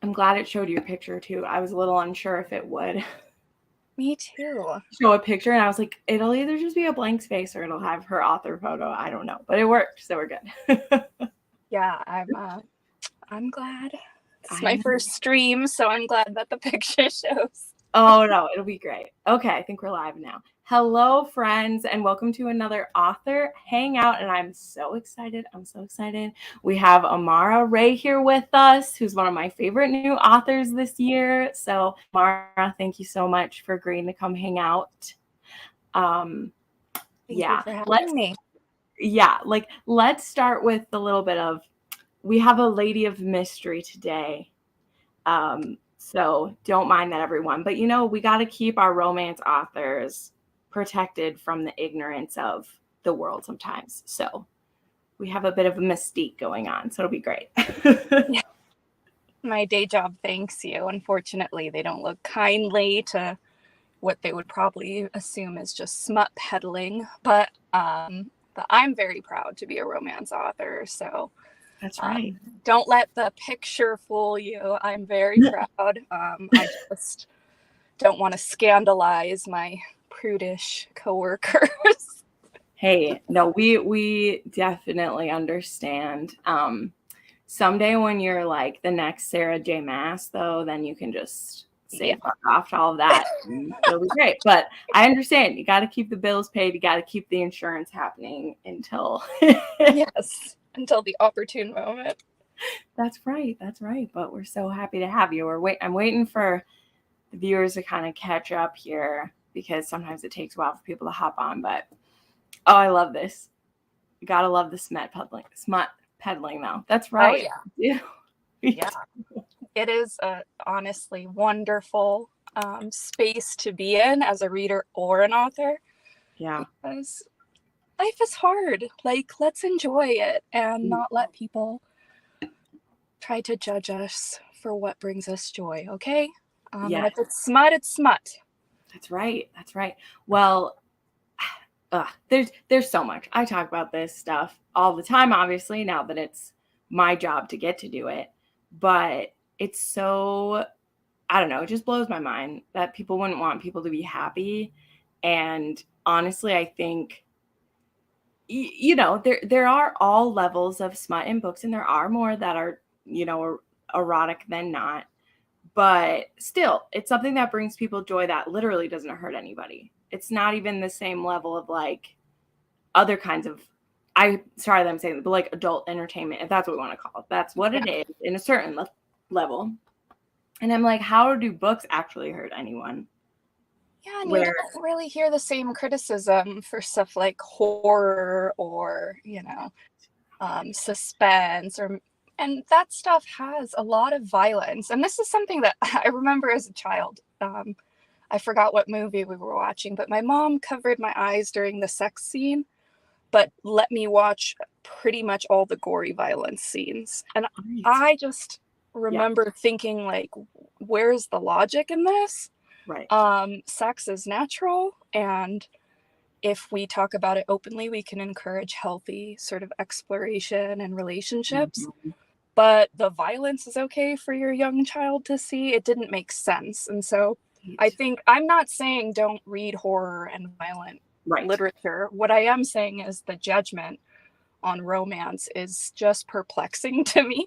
I'm glad it showed your picture too. I was a little unsure if it would Me too. show a picture, and I was like, it'll either just be a blank space or it'll have her author photo. I don't know, but it worked, so we're good. Yeah, I'm glad. It's I my know. first stream, so I'm glad that the picture shows. Oh no, it'll be great. Okay, I think we're live now. Hello, friends, and welcome to another author hangout. And I'm so excited. I'm so excited. We have Amara Rae here with us, who's one of my favorite new authors this year. So, Amara, thank you so much for agreeing to come hang out. Um, Thank you yeah, for having me. let's start with a little bit of. We have a lady of mystery today. So don't mind that, everyone. But we got to keep our romance authors protected from the ignorance of the world sometimes. So we have a bit of a mystique going on. So it'll be great. Yeah. My day job thanks you. Unfortunately, they don't look kindly to what they would probably assume is just smut peddling. But I'm very proud to be a romance author. So That's right. don't let the picture fool you. I'm very proud. I just don't want to scandalize my prudish coworkers. Hey, no, we definitely understand. Someday when you're like the next Sarah J. Maas, though, then you can just say fuck off to all of that. It'll be great. But I understand. You got to keep the bills paid. You got to keep the insurance happening until. Yes, until the opportune moment. That's right. That's right. But we're so happy to have you. I'm waiting for the viewers to kind of catch up here because sometimes it takes a while for people to hop on. But I love this. You gotta love the smut peddling though. That's right. Oh yeah. Yeah. It is a honestly wonderful space to be in as a reader or an author. Yeah. Because life is hard. Like, let's enjoy it and not let people try to judge us for what brings us joy, okay? And if it's smut, it's smut. That's right. That's right. Well, there's so much. I talk about this stuff all the time, obviously, now that it's my job to get to do it. But it's so, I don't know, it just blows my mind that people wouldn't want people to be happy. And honestly, I think, there are all levels of smut in books, and there are more that are, erotic than not. But still, it's something that brings people joy that literally doesn't hurt anybody. It's not even the same level of like other kinds of, sorry that I'm saying that, but like adult entertainment, if that's what we want to call it. That's what it is in a certain level. And I'm like, how do books actually hurt anyone? Yeah, and you don't really hear the same criticism for stuff like horror or, suspense and that stuff has a lot of violence. And this is something that I remember as a child. I forgot what movie we were watching, but my mom covered my eyes during the sex scene, but let me watch pretty much all the gory violence scenes. And I just remember thinking, like, where's the logic in this? Right. Sex is natural, and if we talk about it openly, we can encourage healthy sort of exploration and relationships. Mm-hmm. But the violence is okay for your young child to see. It didn't make sense. And so I think I'm not saying don't read horror and violent literature. What I am saying is the judgment on romance is just perplexing to me.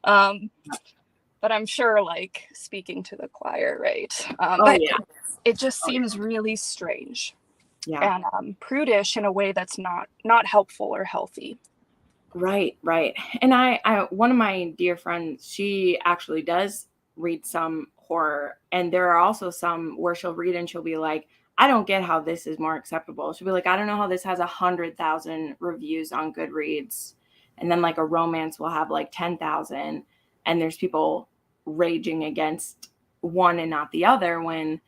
But I'm sure, like, speaking to the choir, right? It just seems really strange. Yeah. And prudish in a way that's not helpful or healthy. Right. And I one of my dear friends, she actually does read some horror, and there are also some where she'll read and she'll be like, I don't get how this is more acceptable. She'll be like, I don't know how this has 100,000 reviews on Goodreads, and then like a romance will have like 10,000, and there's people raging against one and not the other when,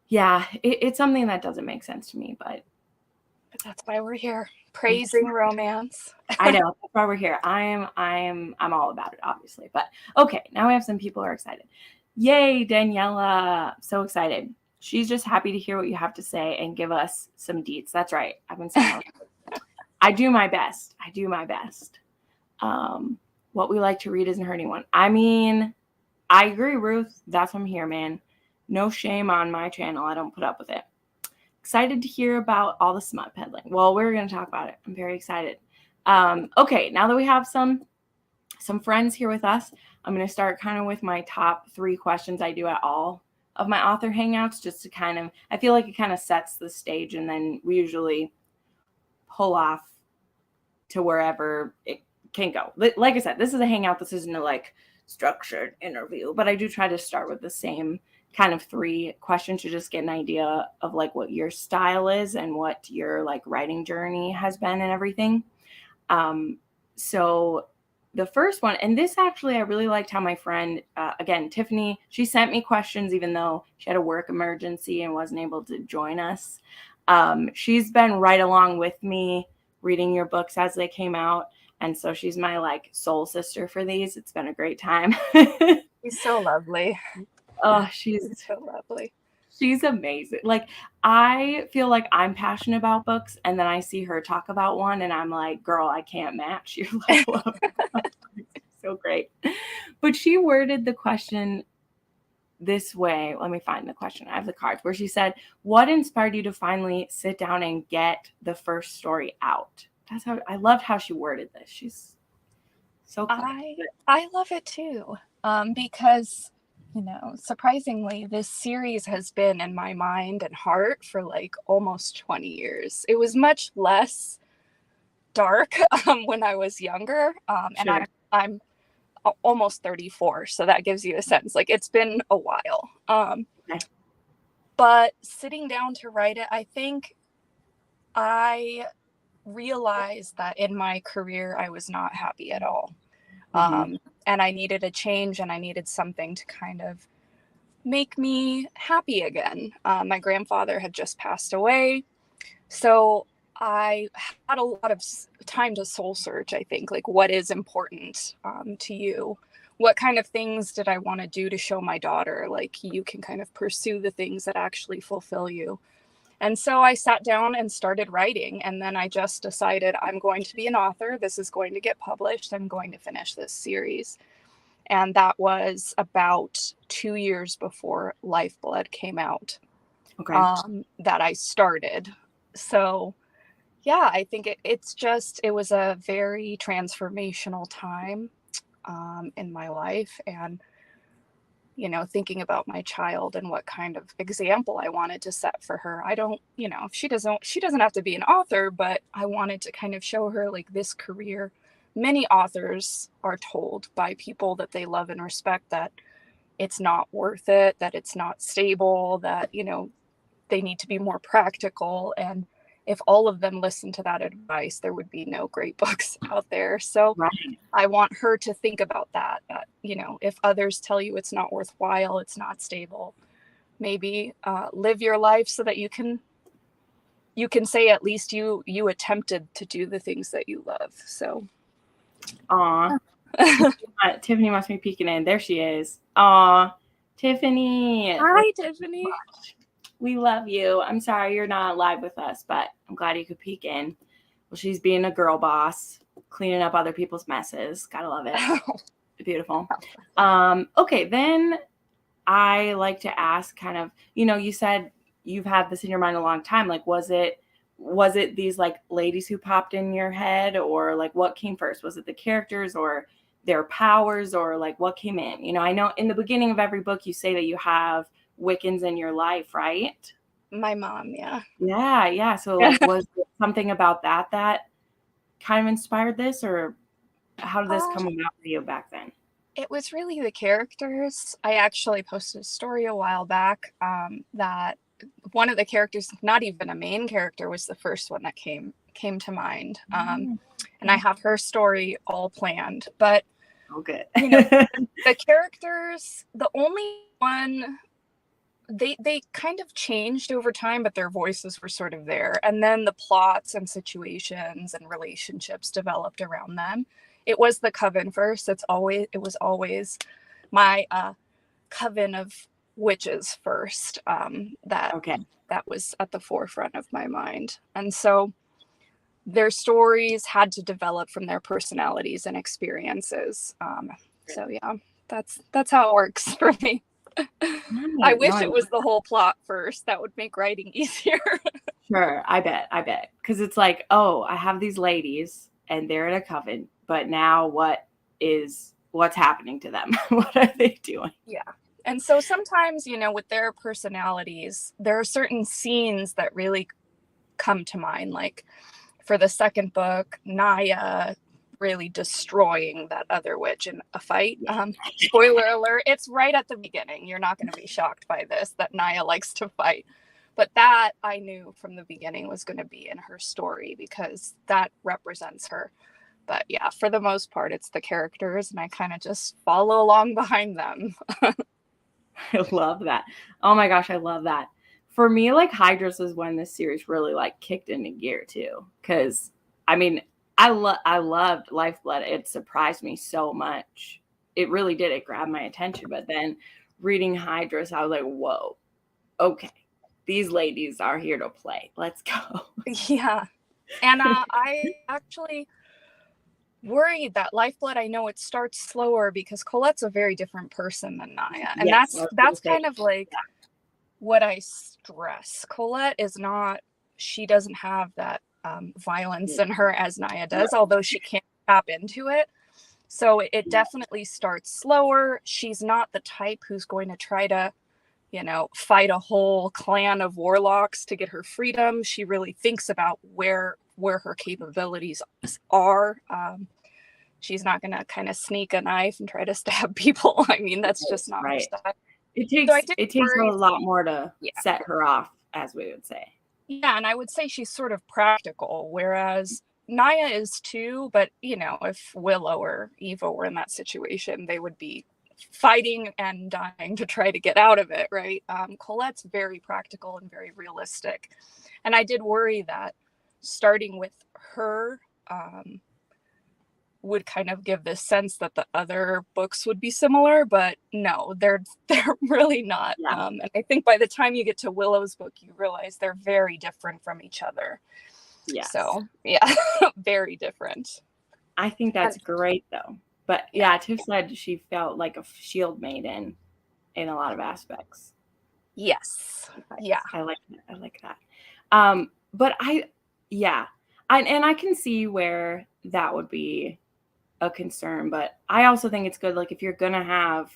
it's something that doesn't make sense to me, but that's why we're here, praising romance. I know, that's why we're here. I'm all about it, obviously. But okay, now we have some people who are excited. Yay, Daniela. So excited. She's just happy to hear what you have to say and give us some deets. That's right. I've been saying I do my best. What we like to read isn't hurting anyone. I mean, I agree, Ruth. That's why I'm here, man. No shame on my channel. I don't put up with it. Excited to hear about all the smut peddling. Well, we're going to talk about it. I'm very excited. Okay, now that we have some friends here with us, I'm going to start kind of with my top 3 questions I do at all of my author hangouts, just to kind of, I feel like it kind of sets the stage, and then we usually pull off to wherever it can go. Like I said, this is a hangout. This isn't a like structured interview, but I do try to start with the same kind of 3 questions to just get an idea of like what your style is and what your like writing journey has been and everything. So the first one, and this actually, I really liked how my friend, again, Tiffany, she sent me questions even though she had a work emergency and wasn't able to join us. She's been right along with me reading your books as they came out. And so she's my like soul sister for these. It's been a great time. She's so lovely. Oh, she's so lovely. She's amazing. Like, I feel like I'm passionate about books, and then I see her talk about one, and I'm like, girl, I can't match your level of so great. But she worded the question this way. Let me find the question. I have the cards where she said, what inspired you to finally sit down and get the first story out? That's how I loved how she worded this. She's so cool. I love it too. Because, you know, surprisingly, this series has been in my mind and heart for like almost 20 years. It was much less dark when I was younger. And I'm almost 34, so that gives you a sense. Like, it's been a while. Okay. But sitting down to write it, I think I realized that in my career, I was not happy at all. And I needed a change, and I needed something to kind of make me happy again. My grandfather had just passed away. So I had a lot of time to soul search, I think, like what is important to you? What kind of things did I want to do to show my daughter, like you can kind of pursue the things that actually fulfill you? And so I sat down and started writing, and then I just decided I'm going to be an author. This is going to get published. I'm going to finish this series. And that was about 2 years before Lifeblood came out. Okay. That I started. So yeah, I think it was a very transformational time in my life. And, you know, thinking about my child and what kind of example I wanted to set for her. I don't, you know, she doesn't have to be an author, but I wanted to kind of show her like this career. Many authors are told by people that they love and respect that it's not worth it, that it's not stable, that, you know, they need to be more practical. And if all of them listened to that advice, there would be no great books out there. So Right. I want her to think about that, you know, if others tell you it's not worthwhile, it's not stable, maybe live your life so that you can say at least you attempted to do the things that you love. So Aw. Tiffany must be peeking in. There she is. Aw, Tiffany. Hi, Tiffany. We love you. I'm sorry you're not live with us, but I'm glad you could peek in. Well, she's being a girl boss, cleaning up other people's messes. Gotta love it. Beautiful. Okay, then I like to ask kind of, you know, you said you've had this in your mind a long time. Like, was it these like ladies who popped in your head, or like what came first? Was it the characters or their powers, or like what came in? You know, I know in the beginning of every book you say that you have Wiccans in your life, right? My mom, yeah. Yeah. So like, was there something about that kind of inspired this, or how did this come about for you back then? It was really the characters. I actually posted a story a while back that one of the characters, not even a main character, was the first one that came to mind. And I have her story all planned. But good. You know, the characters, the only one, they kind of changed over time, but their voices were sort of there. And then the plots and situations and relationships developed around them. It was the coven first. It was always my coven of witches first. That was at the forefront of my mind. And so their stories had to develop from their personalities and experiences. So yeah. That's how it works for me. I Nice. wish it was the whole plot first. That would make writing easier. Sure, I bet. Because it's like, oh, I have these ladies and they're in a coven, but now what's happening to them? What are they doing? Yeah. And so sometimes, with their personalities, there are certain scenes that really come to mind. Like for the second book, Naya really destroying that other witch in a fight. Spoiler alert, it's right at the beginning. You're not going to be shocked by this, that Naya likes to fight. But that I knew from the beginning was going to be in her story because that represents her. But yeah, for the most part, it's the characters, and I kind of just follow along behind them. I love that. Oh my gosh, I love that. For me, like Hydras was when this series really like kicked into gear too. Because I mean, I loved Lifeblood. It surprised me so much. It really did. It grabbed my attention. But then reading Hydras, I was like, whoa, okay, these ladies are here to play. Let's go. Yeah. And I actually worried that Lifeblood, I know it starts slower because Colette's a very different person than Naya. And Yes, that's kind of like what I stress. Colette is not, she doesn't have that violence in her as Naya does, although she can't tap into it. So it definitely starts slower. She's not the type who's going to try to, fight a whole clan of warlocks to get her freedom. She really thinks about where her capabilities are. She's not going to kind of sneak a knife and try to stab people. I mean, that's just not her style. It takes a lot more to set her off, as we would say. Yeah, and I would say she's sort of practical, whereas Naya is too, but, if Willow or Eva were in that situation, they would be fighting and dying to try to get out of it, right? Colette's very practical and very realistic. And I did worry that starting with her would kind of give this sense that the other books would be similar, but no, they're really not. Yeah. And I think by the time you get to Willow's book, you realize they're very different from each other. Yes. So yeah, very different. I think that's great though. But yeah, Tiff said she felt like a shield maiden in a lot of aspects. Yes. Yeah. I like that. But I can see where that would be a concern, but I also think it's good, like if you're gonna have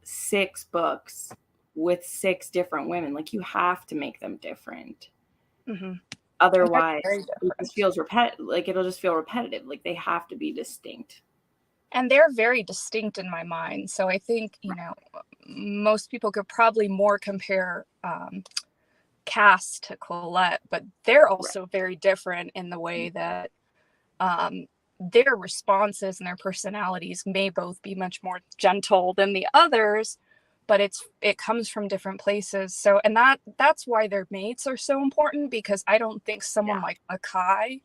6 books with 6 different women, like you have to make them different. Mm-hmm. Otherwise it just feels it'll just feel repetitive. Like they have to be distinct, and they're very distinct in my mind. So I think most people could probably more compare Cass to Colette, but they're also very different in the way that their responses and their personalities may both be much more gentle than the others, but it comes from different places. So, and that's why their mates are so important, because I don't think someone like Makai,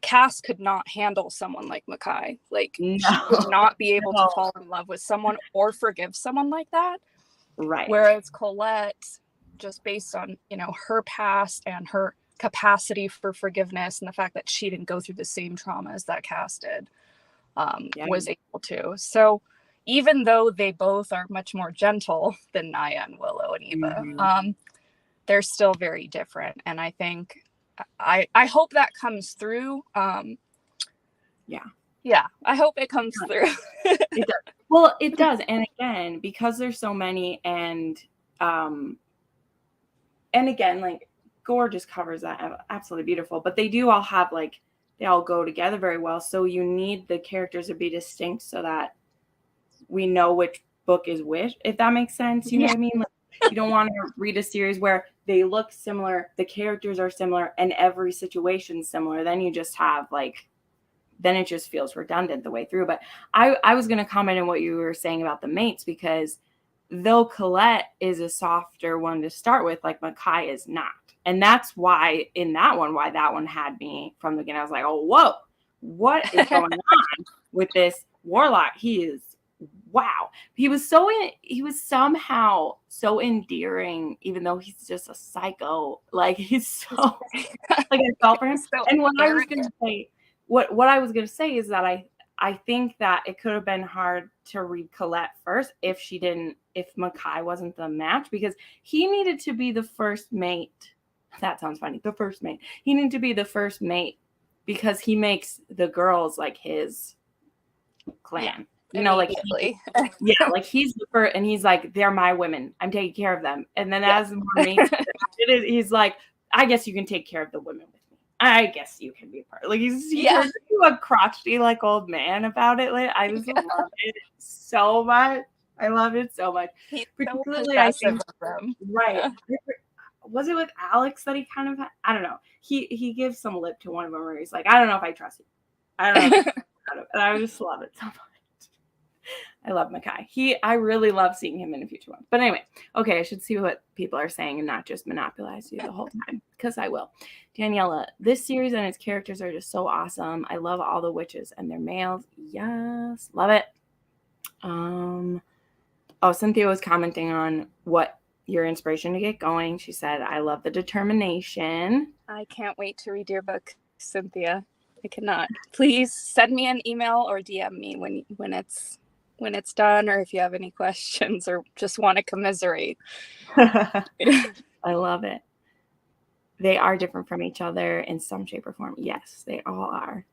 Cass could not handle someone like Makai. Like she would not be able to fall in love with someone or forgive someone like that. Right. Whereas Colette, just based on her past and her capacity for forgiveness and the fact that she didn't go through the same traumas that Cass did, was able to. So even though they both are much more gentle than Naya and Willow and Eva, they're still very different. And I think I hope that comes through. I hope it comes through. It does. Well, it does. And again, because there's so many, and again, like gorgeous covers that absolutely beautiful, but they do all have they all go together very well. So you need the characters to be distinct so that we know which book is which, if that makes sense. You know what I mean? Like, you don't want to read a series where they look similar, the characters are similar, and every situation's similar. Then you just have then it just feels redundant the way through. But I was going to comment on what you were saying about the mates, because though Colette is a softer one to start with, like Makai is not. And that's why that one had me from the beginning. I was like, oh, whoa, what is going on with this warlock? Wow. He was somehow so endearing, even though he's just a psycho. Like he's I felt for him. And what I was going to say is that I think that it could have been hard to read Colette first if Makai wasn't the match, because he needed to be the first mate. That sounds funny. The first mate. He needed to be the first mate because he makes the girls like his clan. Yeah, like he's the first, and he's like, they're my women. I'm taking care of them. And then as more mates, he's like, I guess you can take care of the women with me. I guess you can be part. Like he turns into a crotchety like old man about it. Like I just love it so much. I love it so much. He's particularly, so I think, of them. right. Yeah. Was it with Alex that he kind of? I don't know. He gives some lip to one of them where he's like, I don't know if I trust you. I don't know. And I just love it so much. I love Makai. I really love seeing him in a future one. But anyway, okay, I should see what people are saying and not just monopolize you the whole time, because I will. Daniela, this series and its characters are just so awesome. I love all the witches and their males. Yes, love it. Cynthia was commenting on what your inspiration to get going. She said, I love the determination. I can't wait to read your book, Cynthia. I cannot. Please send me an email or DM me when it's done, or if you have any questions or just want to commiserate. I love it. They are different from each other in some shape or form. Yes, they all are.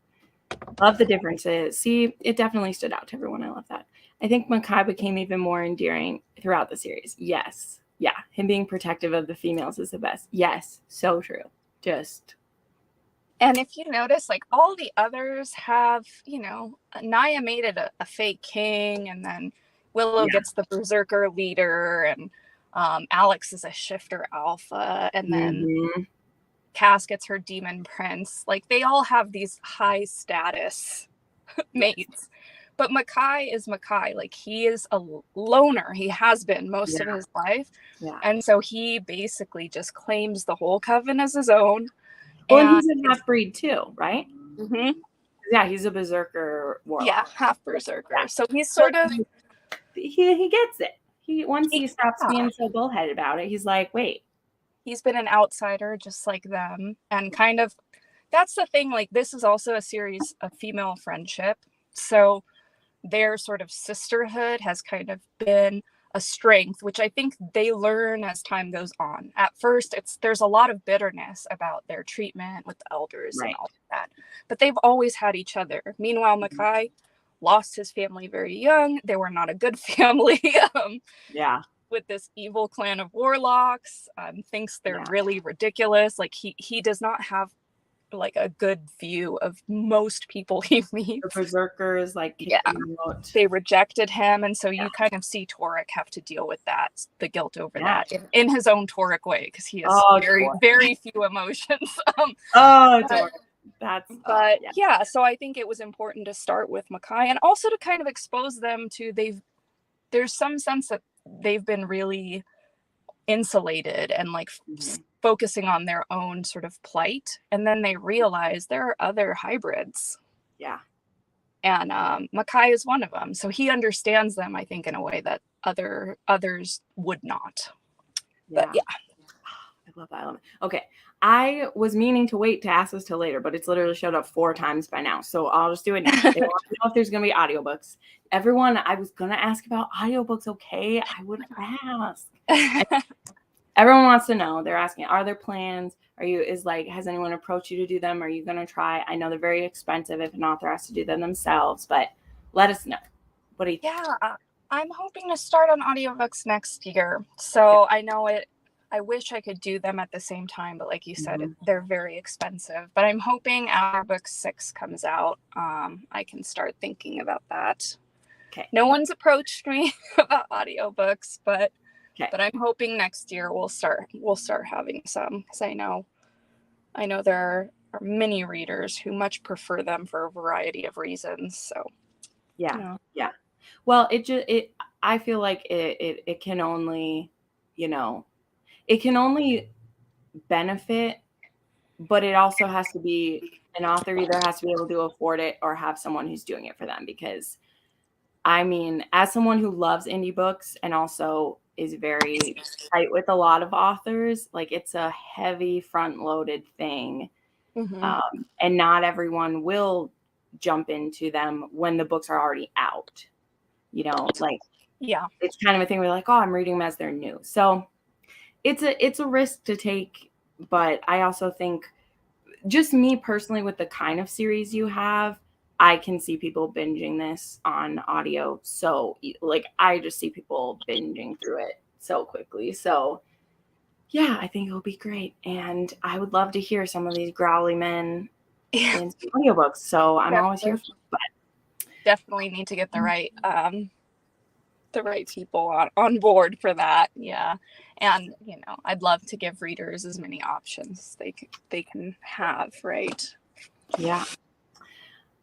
Love the differences. See, it definitely stood out to everyone. I love that. I think Makai became even more endearing throughout the series. Yes. Yeah. Him being protective of the females is the best. Yes. So true. And if you notice, like all the others have, Naya made it a fake king, and then Willow gets the berserker leader, and Alex is a shifter alpha, and then Cass gets her demon prince. Like they all have these high status mates. But Makai is Makai. Like he is a loner. He has been most of his life. Yeah. And so he basically just claims the whole coven as his own. Well, he's a half-breed too, right? Mm-hmm. Yeah, he's a berserker warlock. Yeah, half berserker. Yeah. So he's sort of... He gets it. Once he stops being so bullheaded about it, he's like, wait. He's been an outsider just like them. And kind of... That's the thing. Like, this is also a series of female friendship. So their sort of sisterhood has kind of been a strength, which I think they learn as time goes on. At first, there's a lot of bitterness about their treatment with the elders and all of that, but they've always had each other. Meanwhile, Makai lost his family very young. They were not a good family. With this evil clan of warlocks, thinks they're really ridiculous. Like he does not have like a good view of most people he meets. The berserkers, like, they rejected him, and so you kind of see Torek have to deal with that, the guilt over that in his own Torek way, because he has very few emotions. So I think it was important to start with Makai, and also to kind of expose them to there's some sense that they've been really insulated and like focusing on their own sort of plight, and then they realize there are other hybrids, and Makai is one of them, so he understands them, I think, in a way that others would not. But I love that element. Okay, I was meaning to wait to ask this till later, but it's literally showed up 4 times by now, so I'll just do it now. They want to know if there's going to be audiobooks. Everyone, I was going to ask about audiobooks, okay? I would ask. Everyone wants to know. They're asking, are there plans? Has anyone approached you to do them? Are you going to try? I know they're very expensive if an author has to do them themselves, but let us know. What do you think? Yeah, I'm hoping to start on audiobooks next year. So I know it. I wish I could do them at the same time, but like you said, they're very expensive. But I'm hoping after book 6 comes out, I can start thinking about that. Okay. No one's approached me about audiobooks, but I'm hoping next year we'll start having some, because I know there are many readers who much prefer them for a variety of reasons. So yeah. Well, I feel like it can only, it can only benefit, but it also has to be an author either has to be able to afford it or have someone who's doing it for them. Because I mean, as someone who loves indie books and also is very tight with a lot of authors, like it's a heavy front loaded thing. And not everyone will jump into them when the books are already out. You know, like, Yeah. it's kind of a thing where like, oh, I'm reading them as they're new. So it's a risk to take, but I also think, just me personally, with the kind of series you have, I can see people binging this on audio. So like, I just see people binging through it so quickly. So yeah, I think it'll be great. And I would love to hear some of these growly men in audiobooks. So I'm always here for it. Definitely need to get the right people on board for that. Yeah. And, you know, I'd love to give readers as many options they can have, right? Yeah.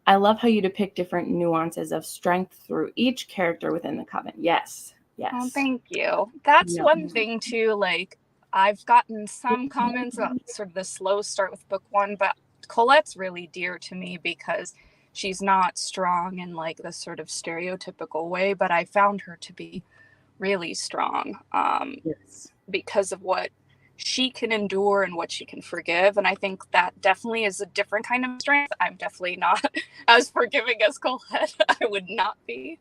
I love how you depict different nuances of strength through each character within the coven. Yes. Yes. Oh, thank you. That's one thing too. Like, I've gotten some comments about sort of the slow start with book one, but Colette's really dear to me because she's not strong in like the sort of stereotypical way, but I found her to be really strong Yes. because of what she can endure and what she can forgive. And I think that definitely is a different kind of strength. I'm definitely not as forgiving as Colette. I would not be.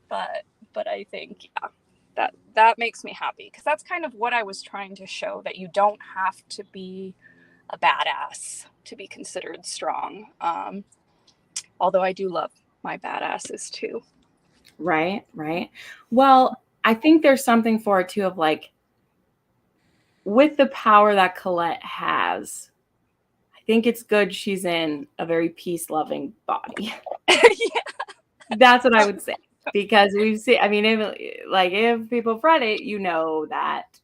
But I think, yeah, that makes me happy because that's kind of what I was trying to show, that you don't have to be a badass to be considered strong. Although I do love my badasses too. Right. Well, I think there's something for it too of like, with the power that Colette has, I think it's good she's in a very peace-loving body. Yeah. That's what I would say. Because we've seen, I mean, if people have read it, you know that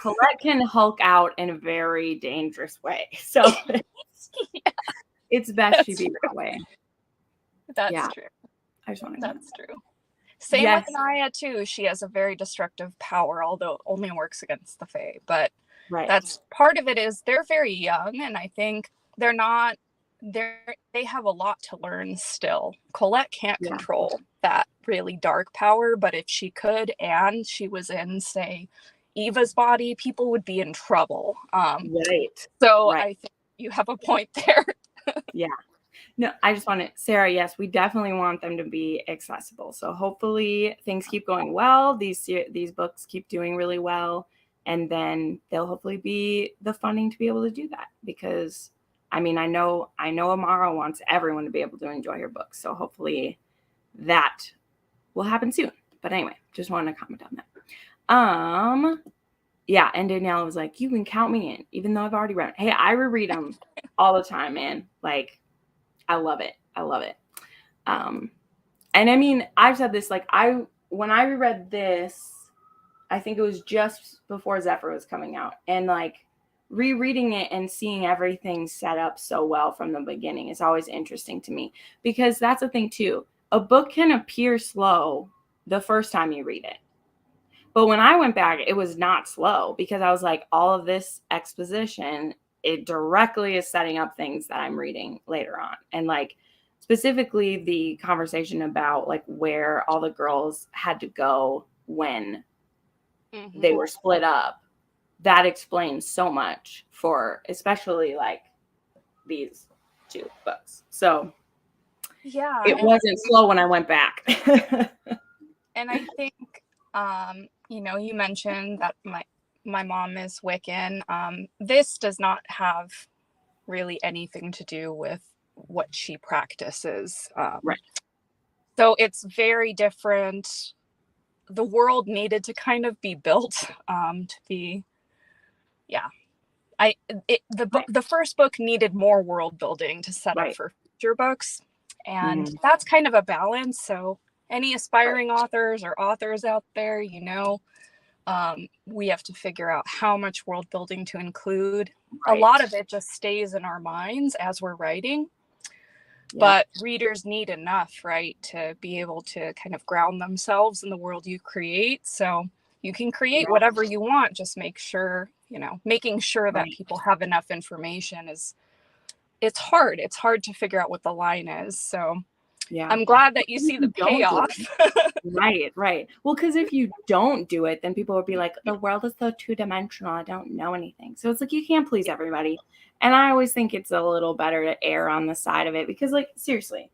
Colette can Hulk out in a very dangerous way. So it's best she be that way. That's true. I just want to. That's true. Same with Naya too. She has a very destructive power, although it only works against the Fae. But that's part of it, is they're very young, and I think they have a lot to learn still. Colette can't control that really dark power, but if she could, and she was in, say, Eva's body, people would be in trouble. So I think you have a point there. Yeah. No, I just want to, Sarah, yes, we definitely want them to be accessible. So hopefully things keep going well. These books keep doing really well. And then they'll hopefully be the funding to be able to do that. Because, I mean, I know Amara wants everyone to be able to enjoy her books. So hopefully that will happen soon. But anyway, just wanted to comment on that. Yeah, and Danielle was like, you can count me in, even though I've already read it. Hey, I reread them all the time, man. Like, I love it. And I mean, I've said this, like, when I reread this, I think it was just before Zephyr was coming out, and like rereading it and seeing everything set up so well from the beginning is always interesting to me, because that's the thing too. A book can appear slow the first time you read it. But when I went back, it was not slow, because I was like, all of this exposition, it directly is setting up things that I'm reading later on. And like, specifically the conversation about like where all the girls had to go when they were split up, that explains so much for especially like these two books. So yeah, it wasn't slow when I went back. And I think, you mentioned that my mom is Wiccan. This does not have really anything to do with what she practices. So it's very different. The world needed to kind of be built to be, the first book needed more world building to set up for future books. And that's kind of a balance. So any aspiring authors or authors out there, we have to figure out how much world building to include. A lot of it just stays in our minds as we're writing, but readers need enough, right, to be able to kind of ground themselves in the world you create. So you can create whatever you want, just making sure that people have enough information it's hard to figure out what the line is. So I'm glad that you see the payoff. Right. Well, because if you don't do it, then people will be like, the world is so two-dimensional, I don't know anything. So it's like, you can't please everybody. And I always think it's a little better to err on the side of it, because like, seriously,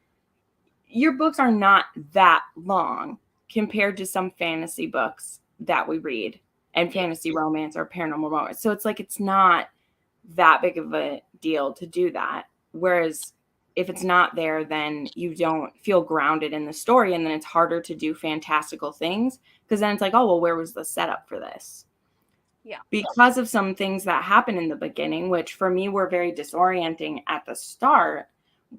your books are not that long compared to some fantasy books that we read and fantasy romance or paranormal romance. So it's like, it's not that big of a deal to do that. Whereas if it's not there, then you don't feel grounded in the story. And then it's harder to do fantastical things because then it's like, oh, well, where was the setup for this? Yeah. Because of some things that happen in the beginning, which for me were very disorienting at the start.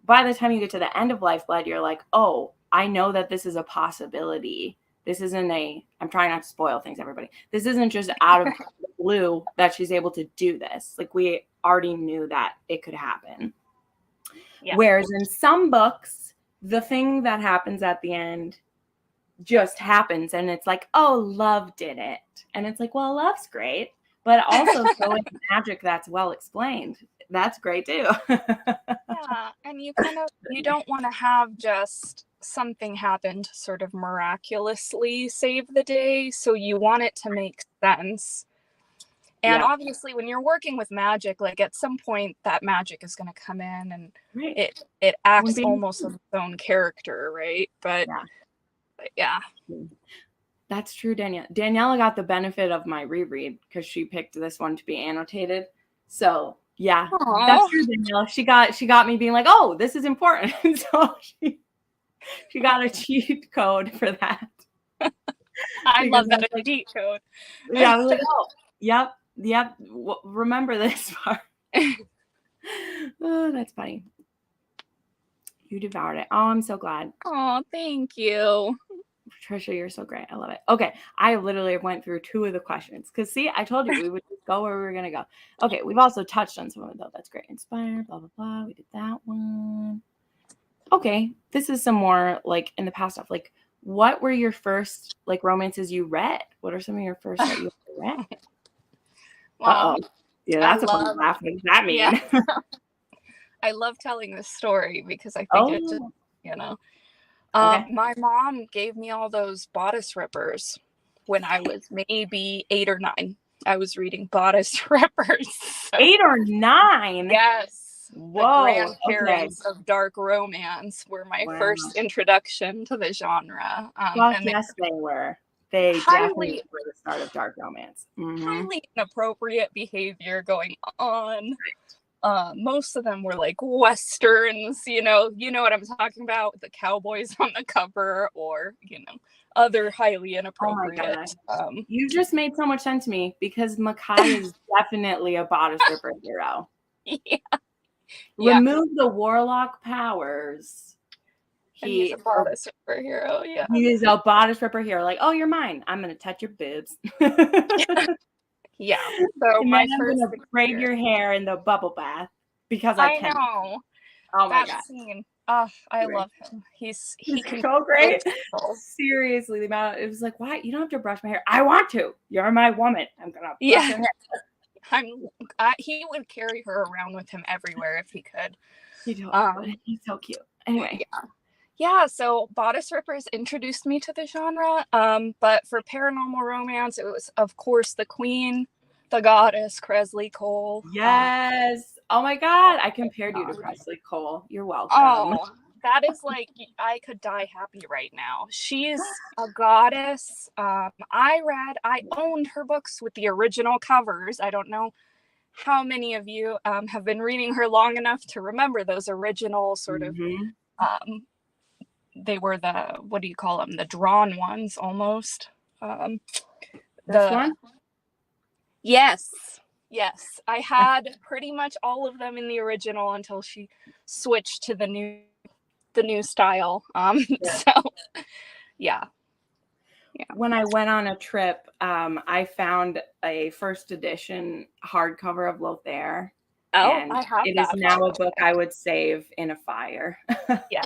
By the time you get to the end of Lifeblood, you're like, oh, I know that this is a possibility. This isn't I'm trying not to spoil things, everybody. This isn't just out of the blue that she's able to do this. Like, we already knew that it could happen. Yeah. Whereas in some books, the thing that happens at the end just happens and it's like, oh, love did it. And it's like, well, love's great, but also showing magic that's well explained. That's great too. Yeah, and you don't want to have just something happen to sort of miraculously save the day, so you want it to make sense. And obviously when you're working with magic, like at some point that magic is going to come in and it acts almost as its own character, right? But yeah. That's true, Danielle. Daniela got the benefit of my reread because she picked this one to be annotated. So yeah, aww. That's true, Danielle. She got me being like, oh, this is important. So she got a cheat code for that. I love that, a cheat code. Yeah, I was like, oh, yep. Remember this part. Oh, that's funny. You devoured it. Oh, I'm so glad. Oh, thank you. Trisha, you're so great. I love it. Okay, I literally went through 2 of the questions because, see, I told you we would just go where we were going to go. Okay, we've also touched on some of it, though. That's great. Inspired, blah, blah, blah. We did that one. Okay, this is some more, like, in the past stuff. Like, what were your first, like, romances you read? What are some of your first that you read? Well, yeah, that's a funny laugh. What does that mean? Yeah. I love telling this story because I think it just, my mom gave me all those bodice rippers when I was maybe 8 or 9. I was reading bodice rippers. So. 8 or 9? Yes. Whoa. The grandparents of dark romance were my first introduction to the genre. Yes, they were. They definitely were the start of dark romance. Mm-hmm. Highly inappropriate behavior going on. Most of them were like westerns, you know what I'm talking about, with the cowboys on the cover, or other highly inappropriate. Oh you just made so much sense to me because Makai is definitely a bodice ripper hero. Remove the warlock powers. He's a bodice ripper hero. Yeah, he is a bodice ripper hero. Like, oh, you're mine. I'm gonna touch your boobs. Yeah. So and then I'm gonna braid your hair in the bubble bath because I can. Know. Oh my god. Scene. Oh, I love him. He can so great. Seriously, the amount it was like, why? You don't have to brush my hair. I want to. You're my woman. I'm gonna brush your hair. He would carry her around with him everywhere if he could. He's so cute. Anyway. Yeah, so bodice rippers introduced me to the genre. But for paranormal romance, it was, of course, the queen, the goddess, Kresley Cole. Yes. Oh my god, I compared you to Kresley Cole. You're welcome. Oh, that is like, I could die happy right now. She's a goddess. I owned her books with the original covers. I don't know how many of you have been reading her long enough to remember those original sort of they were the, what do you call them? The drawn ones almost. This one? Yes. I had pretty much all of them in the original until she switched to the new style. So yeah. When I went on a trip, I found a first edition hardcover of Lothair. Oh, and I have it that. Is now a book I would save in a fire. Yeah.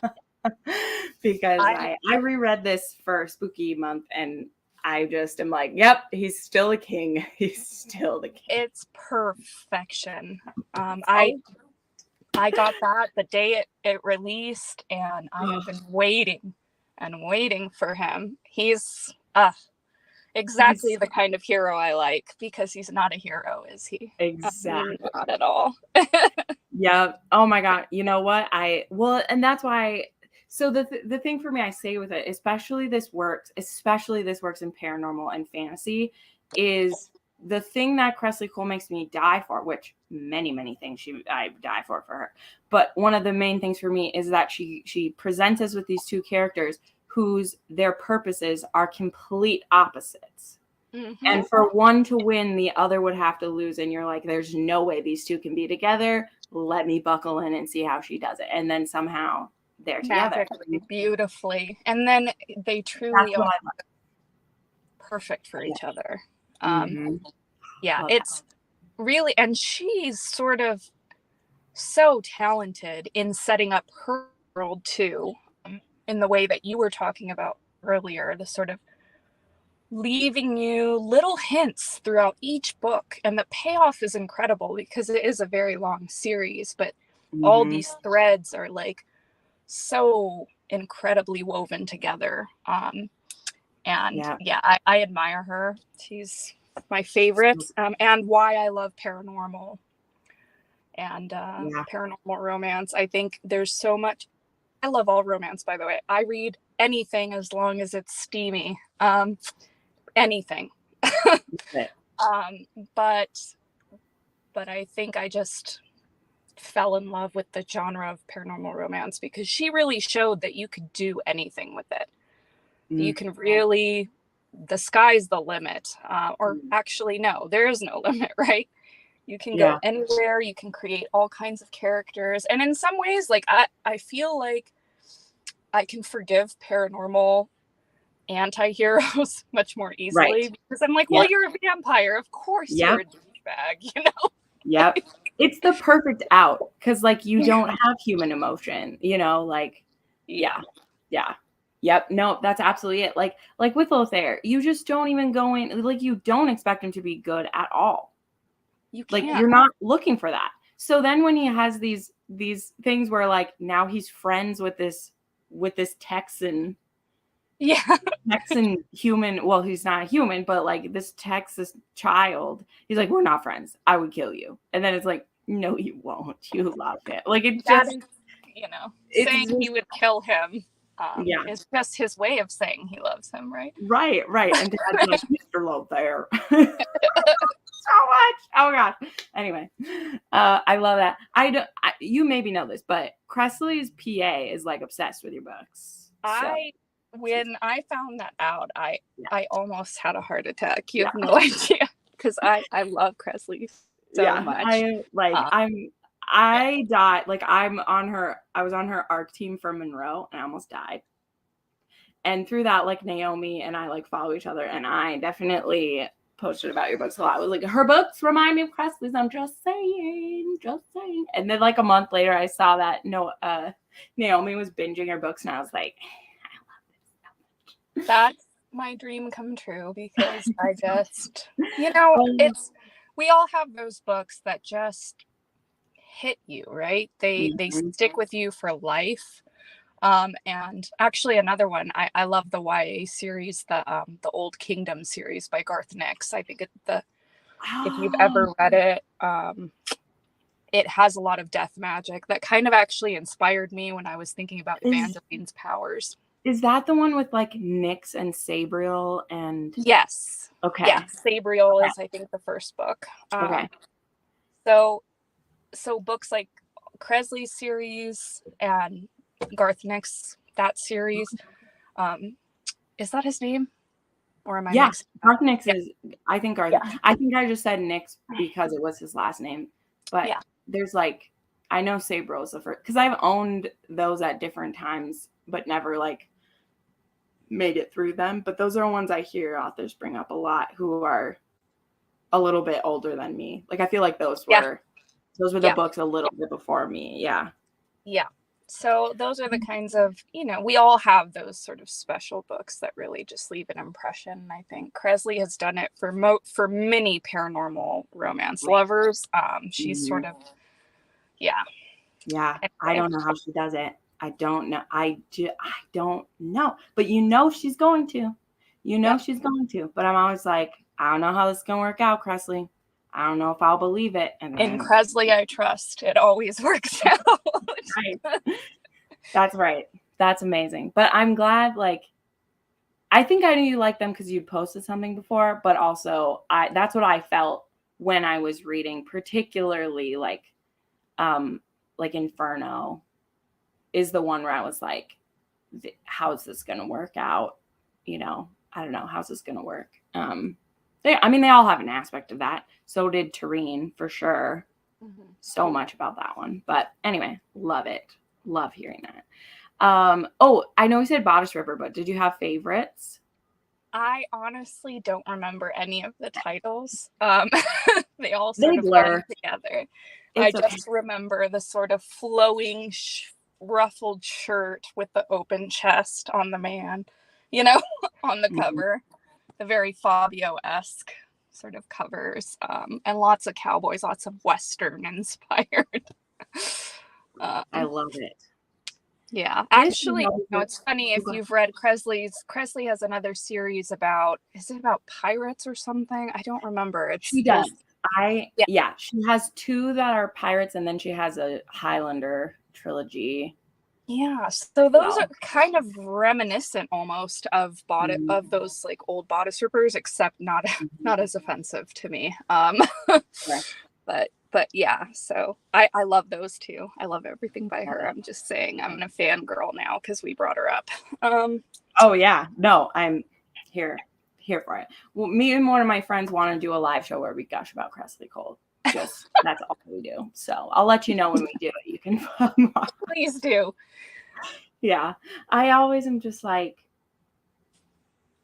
Because I reread this for Spooky Month and I just am like, yep, he's still a king. He's still the king. It's perfection. I got that the day it released, and I have been waiting for him. He's exactly the kind of hero I like, because he's not a hero, is he? Exactly. Not at all. Yeah. Oh my God. You know what? And that's why. So the thing for me, I say with it, especially this works in paranormal and fantasy, is the thing that Cressley Cole makes me die for, which many things I die for her. But one of the main things for me is that she presents us with these two characters whose their purposes are complete opposites. Mm-hmm. And for one to win, the other would have to lose. And you're like, there's no way these two can be together. Let me buckle in and see how she does it. And then somehow they're together. Beautifully. And then they truly are perfect for each other. Yeah, it's really, and she's sort of so talented in setting up her world too, in the way that you were talking about earlier, the sort of leaving you little hints throughout each book. And the payoff is incredible because it is a very long series, but all these threads are like so incredibly woven together. And I admire her. She's my favorite, and why I love paranormal and paranormal romance. I think there's so much. I love all romance, by the way. I read anything as long as it's steamy. Anything. But I think I just fell in love with the genre of paranormal romance because she really showed that you could do anything with it. You can really, the sky's the limit. Or actually, no, there is no limit, right? You can go anywhere. You can create all kinds of characters. And in some ways, like I feel like I can forgive paranormal anti-heroes much more easily because I'm like, well, you're a vampire. Of course you're a douchebag, you know? Yep. It's the perfect out because like you don't have human emotion, you know, like Yep. No, that's absolutely it. Like with Lothair, you just don't even go in, like you don't expect him to be good at all. You can't. Like you're not looking for that. So then when he has these things where like now he's friends with this Texan. Texan human. Well, he's not a human, but like this Texas child, he's like, we're not friends. I would kill you. And then it's like, no, you won't. You love it. Like it's just, is, you know, saying he would kill him. Is just his way of saying he loves him, right? Right. And Dad's like, Mr. Lothair. So much. Oh gosh. Anyway, I love that. You maybe know this, but Cressley's PA is like obsessed with your books. When I found that out, I almost had a heart attack. You have no idea because I love Cressley so much. I died. Like I was on her ARC team for Monroe and I almost died. And through that, like Naomi and I like follow each other, and I definitely posted about your books a lot. I was like, her books remind me of Cressley's. I'm just saying. And then like a month later, I saw that Naomi was binging her books, and I was like, I love this so much. That's my dream come true because I just, we all have those books that just hit you, right? They stick with you for life. And actually another one, I love the YA series, the Old Kingdom series by Garth Nix. I think if you've ever read it, it has a lot of death magic that kind of actually inspired me when I was thinking about Evangeline's powers. Is that the one with like Nyx and Sabriel and? Yes. Okay. Yeah, Sabriel is I think the first book. Okay. So books like Cressley's series and Garth Nix, that series. Is that his name? Or am I mixing up? Garth Nix is, I think Garth. Yeah. I think I just said Nix because it was his last name. But there's like, I know Sabriel is the first, because I've owned those at different times, but never like made it through them. But those are ones I hear authors bring up a lot who are a little bit older than me. Like I feel like those were the books a little bit before me. Yeah. So those are the kinds of, we all have those sort of special books that really just leave an impression. I think Cressley has done it for many paranormal romance lovers. She's sort of, Yeah. I don't know how she does it. I don't know. I don't know. But she's going to. She's going to. But I'm always like, I don't know how this is going to work out, Cressley. I don't know if I'll believe it. And then, in Cressley, I trust. It always works out. Right. That's right. That's amazing. But I'm glad, like, I think I knew you liked them because you'd posted something before, but also that's what I felt when I was reading, particularly like Inferno is the one where I was like, how's this gonna work out? You know, I don't know, how's this gonna work? I mean, they all have an aspect of that. So did Tareen, for sure. So much about that one. But anyway, love it. Love hearing that. Oh, I know we said Bodice Ripper, but did you have favorites? I honestly don't remember any of the titles. They all They sort of blur. run together. I It's okay. just remember the sort of flowing, ruffled shirt with the open chest on the man, you know, on the cover. The very Fabio-esque sort of covers, and lots of cowboys, lots of Western inspired. I love it. Yeah, actually, it's funny if you've read Kresley has another series about, is it about pirates or something? I don't remember. She does. Yeah, she has 2 that are pirates, and then she has a Highlander trilogy. Yeah, so those are kind of reminiscent almost of of those like old bodice rippers, except not as offensive to me. But yeah, so I love those too. I love everything by her. I'm just saying I'm a fangirl now because we brought her up. Oh yeah, no, I'm here for it. Well, me and one of my friends want to do a live show where we gush about Kresley Cole. Just that's all we do. So I'll let you know when we do it. You can please do. Yeah, I always am just like,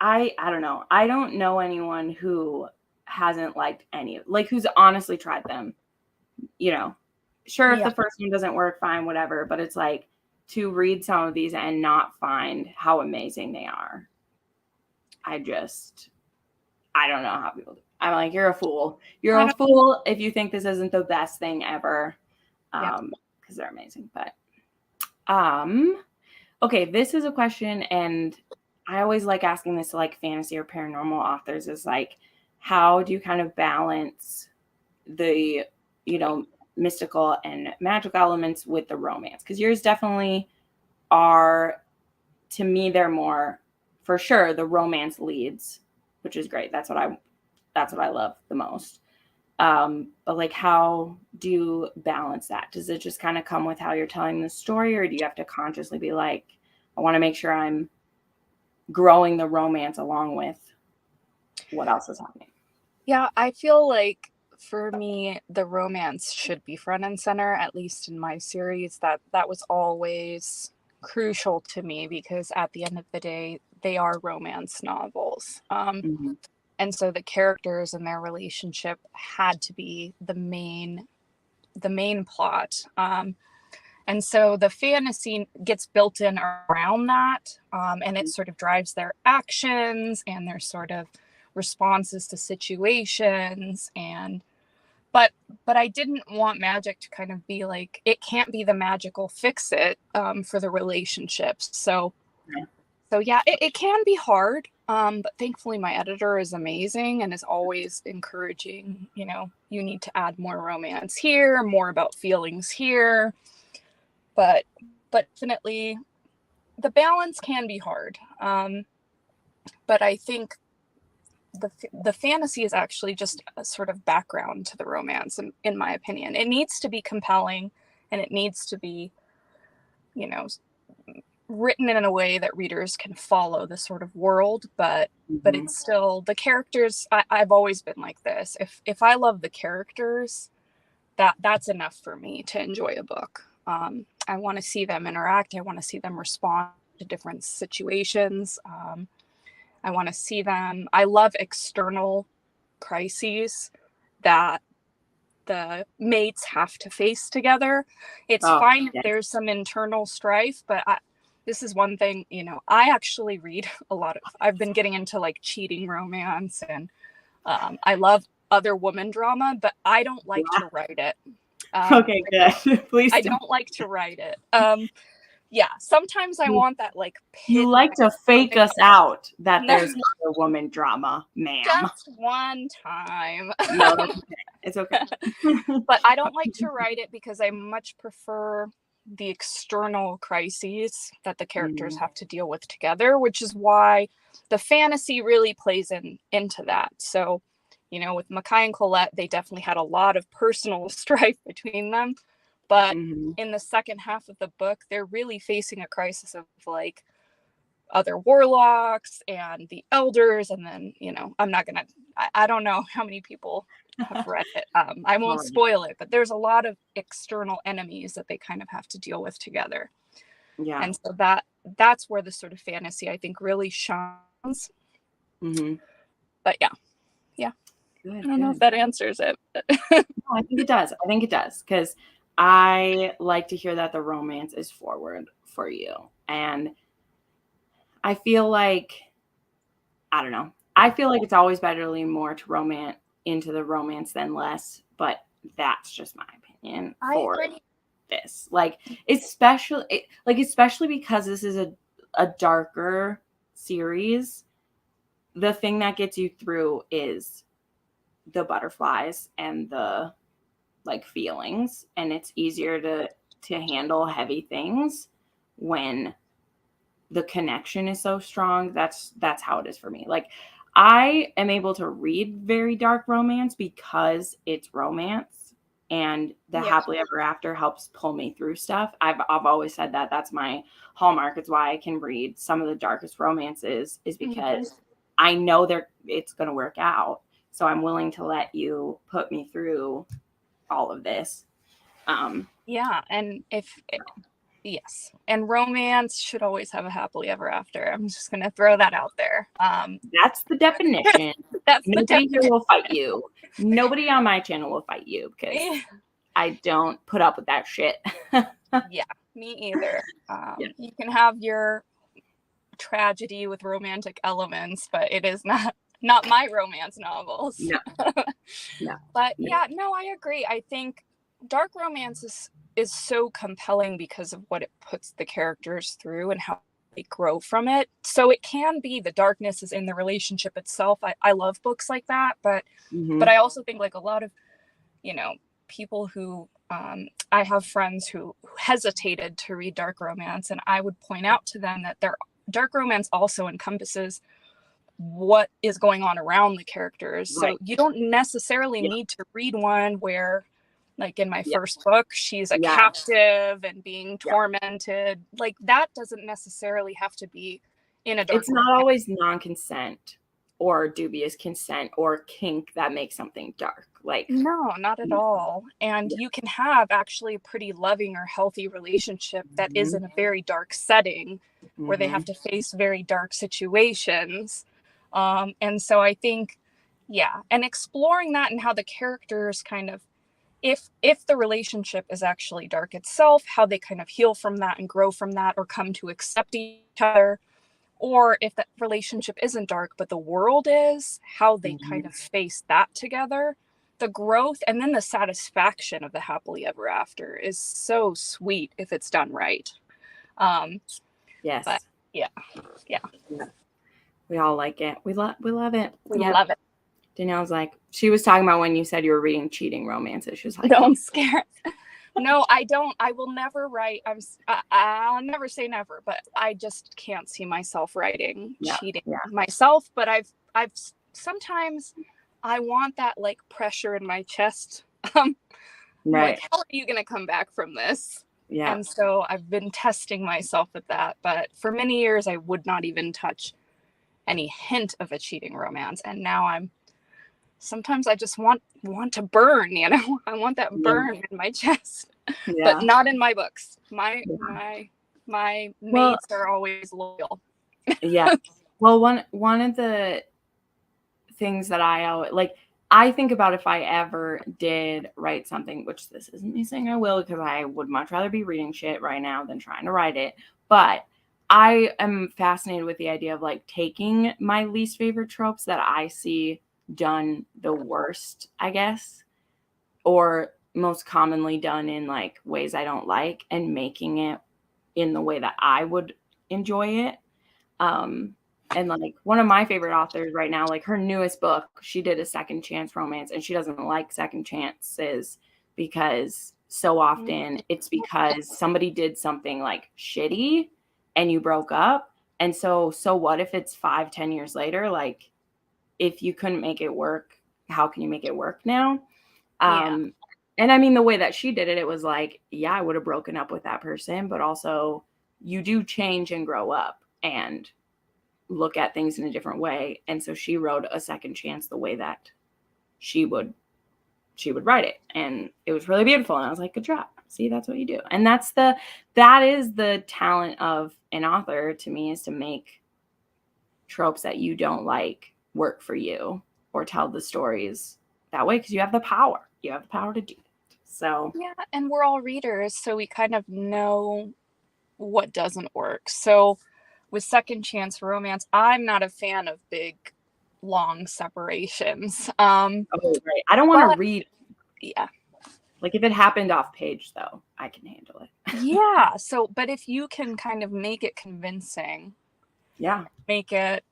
I don't know. I don't know anyone who hasn't liked any, like who's honestly tried them. You know, sure, if the first one doesn't work, fine, whatever. But it's like, to read some of these and not find how amazing they are. I don't know how people do. I'm like, you're a fool. You're a fool if you think this isn't the best thing ever. Because they're amazing. But okay, this is a question, and I always like asking this to like fantasy or paranormal authors, is like, how do you kind of balance the, you know, mystical and magical elements with the romance? Because yours definitely are, to me, they're more, for sure, the romance leads, which is great. That's what I love the most. But like, how do you balance that? Does it just kind of come with how you're telling the story, or do you have to consciously be like, I want to make sure I'm growing the romance along with what else is happening? Yeah, I feel like for me, the romance should be front and center, at least in my series. That was always crucial to me, because at the end of the day, they are romance novels. And so the characters and their relationship had to be the main plot. And so the fantasy gets built in around that, and it sort of drives their actions and their sort of responses to situations. And but I didn't want magic to kind of be like, it can't be the magical fix it for the relationships. So yeah, it can be hard, but thankfully my editor is amazing and is always encouraging, you know, you need to add more romance here, more about feelings here. But definitely the balance can be hard. But I think the fantasy is actually just a sort of background to the romance, in my opinion. It needs to be compelling, and it needs to be, you know, written in a way that readers can follow the sort of world, but it's still the characters. I've always been like this. If I love the characters, that's enough for me to enjoy a book. I want to see them interact. I want to see them respond to different situations. I want to see them. I love external crises that the mates have to face together. It's fine if there's some internal strife, but this is one thing, you know, I actually read a lot of, I've been getting into like cheating romance, and I love other woman drama, but I don't like to write it. Okay, good. Please I don't like to write it. Yeah, sometimes I want that like you like to fake us out that there's other woman drama, ma'am. Just one time. No, it's okay. But I don't like to write it because I much prefer the external crises that the characters have to deal with together, which is why the fantasy really plays into that. So, you know, with Makai and Colette, they definitely had a lot of personal strife between them. But in the second half of the book, they're really facing a crisis of like other warlocks and the elders. And then, you know, I don't know how many people have read it. I won't spoil it, but there's a lot of external enemies that they kind of have to deal with together. Yeah. And so that's where the sort of fantasy, I think, really shines. But yeah. Good, I don't know if that answers it. No, I think it does. I think it does, because I like to hear that the romance is forward for you. And I feel like, I don't know. I feel like it's always better to lean more to into the romance than less, but that's just my opinion for this. Like, especially because this is a darker series, the thing that gets you through is the butterflies and the like feelings, and it's easier to handle heavy things when the connection is so strong. That's how it is for me. Like, I am able to read very dark romance because it's romance, and the happily ever after helps pull me through stuff. I've always said that that's my hallmark. It's why I can read some of the darkest romances, is because I know it's going to work out. So I'm willing to let you put me through all of this. And yes, and romance should always have a happily ever after. I'm just going to throw that out there. That's the definition. Nobody here will fight you. Nobody on my channel will fight you, because I don't put up with that shit. Yeah, me either. You can have your tragedy with romantic elements, but it is not my romance novels. No. But I agree. I think dark romance is so compelling because of what it puts the characters through and how they grow from it. So it can be the darkness is in the relationship itself. I love books like that, but I also think like a lot of, you know, people who I have friends who hesitated to read dark romance, and I would point out to them that their dark romance also encompasses what is going on around the characters. So you don't necessarily need to read one where, like in my first book, she's a captive and being tormented. Like, that doesn't necessarily have to be in a dark It's not always non-consent or dubious consent or kink that makes something dark. Like, no, not at all. And you can have actually a pretty loving or healthy relationship that is in a very dark setting where they have to face very dark situations. And so I think, and exploring that and how the characters kind of, if the relationship is actually dark itself, how they kind of heal from that and grow from that, or come to accept each other, or if that relationship isn't dark but the world is, how they kind of face that together. The growth and then the satisfaction of the happily ever after is so sweet if it's done right. Yes. But yeah. We all like it. We love it. We love it. Danielle's like, she was talking about when you said you were reading cheating romances. She was like, don't scare. No, I don't. I will never write. I'll never say never, but I just can't see myself writing cheating myself. But I've sometimes I want that like pressure in my chest. Like, how are you going to come back from this? Yeah. And so I've been testing myself with that. But for many years, I would not even touch any hint of a cheating romance. And now sometimes I just want to burn, you know, I want that burn in my chest, but not in my books. My mates are always loyal. Well, one of the things that I always like, I think about if I ever did write something, which this isn't me saying I will, because I would much rather be reading shit right now than trying to write it. But I am fascinated with the idea of like taking my least favorite tropes that I see done the worst, I guess, or most commonly done in like ways I don't like, and making it in the way that I would enjoy it. And like one of my favorite authors right now, like her newest book, she did a second chance romance, and she doesn't like second chances because so often it's because somebody did something like shitty and you broke up. And so what if it's 5-10 years later? Like, if you couldn't make it work, how can you make it work now? And I mean, the way that she did it, it was like, yeah, I would have broken up with that person, but also you do change and grow up and look at things in a different way. And so she wrote a second chance the way that she would write it. And it was really beautiful. And I was like, good job. See, that's what you do. And that is the talent of an author, to me, is to make tropes that you don't like work for you, or tell the stories that way, because you have the power. You have the power to do it. So yeah, and we're all readers, so we kind of know what doesn't work. So with second chance romance, I'm not a fan of big, long separations. right. I don't want to read. Yeah. Like, if it happened off page, though, I can handle it. Yeah. So, but if you can kind of make it convincing, make it,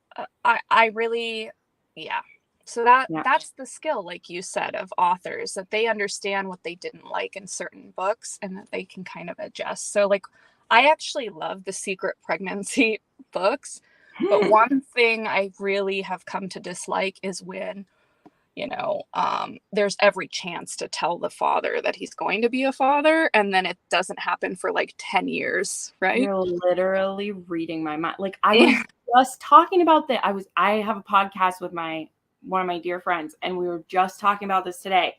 I really, yeah. So that's the skill, like you said, of authors, that they understand what they didn't like in certain books and that they can kind of adjust. So, like, I actually love the secret pregnancy books, but one thing I really have come to dislike is when, there's every chance to tell the father that he's going to be a father, and then it doesn't happen for like 10 years, right? You're literally reading my mind. Like, I was just talking about that. I have a podcast with one of my dear friends, and we were just talking about this today.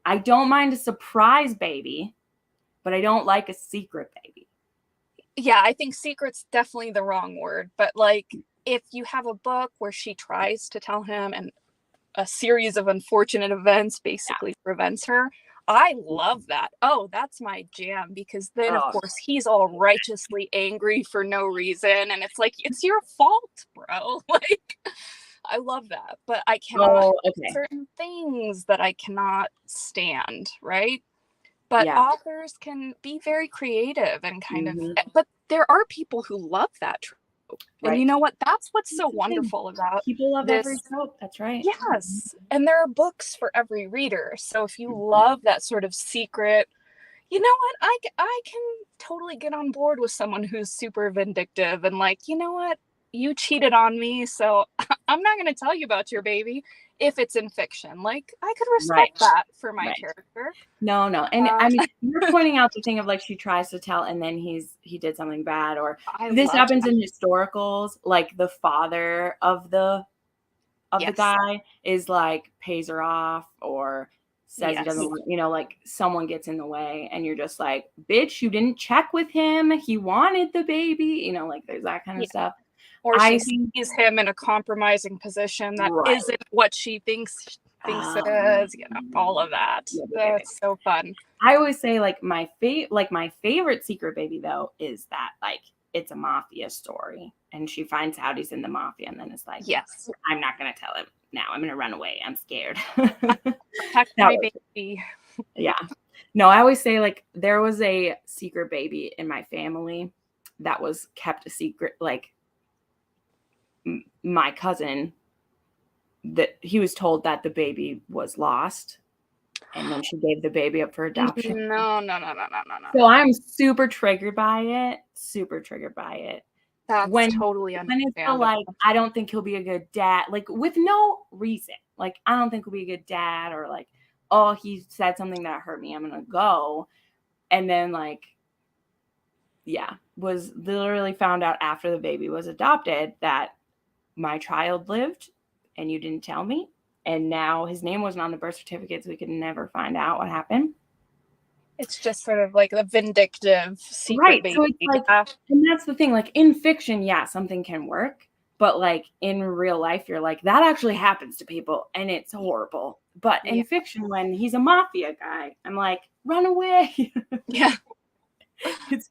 I don't mind a surprise baby, but I don't like a secret baby. Yeah, I think secret's definitely the wrong word, but like, if you have a book where she tries to tell him and a series of unfortunate events basically prevents her, I love that. Oh, that's my jam, because then of course he's all righteously angry for no reason, and it's like, it's your fault, bro. Like, I love that, but I cannot certain things that I cannot stand, right? But authors can be very creative and kind of, but there are people who love that trope. And you know what? That's what's so wonderful about people love this. Every trope. That's right. Yes. And there are books for every reader. So if you love that sort of secret, you know what? I can totally get on board with someone who's super vindictive and like, you know what? You cheated on me, so I'm not going to tell you about your baby if it's in fiction. Like, I could respect that for my character. No. And I mean, you're pointing out the thing of like, she tries to tell and then he did something bad, or this happens in historicals. Like, the father of the guy is like, pays her off, or says he doesn't want, like, someone gets in the way, and you're just like, bitch, you didn't check with him. He wanted the baby, like, there's that kind of stuff. Or she sees him in a compromising position that isn't what she thinks it is, all of that. That's so fun. I always say, like, my favorite secret baby, though, is that, like, it's a mafia story, and she finds out he's in the mafia, and then it's like, yes, I'm not going to tell him now. I'm going to run away. I'm scared. Protect my baby. Yeah. No, I always say, like, there was a secret baby in my family that was kept a secret. Like, my cousin, that he was told that the baby was lost, and then she gave the baby up for adoption. No. So I'm super triggered by it. That's totally understandable. Like, I don't think he'll be a good dad, like, with no reason. Like, I don't think he'll be a good dad, or like, oh, he said something that hurt me, I'm gonna go. And then, like, was literally found out after the baby was adopted that my child lived and you didn't tell me. And now his name wasn't on the birth certificate, so we could never find out what happened. It's just sort of like the vindictive secret baby. So it's like, and that's the thing, like, in fiction, something can work, but like in real life, you're like, that actually happens to people and it's horrible. But in fiction, when he's a mafia guy, I'm like, run away. Yeah.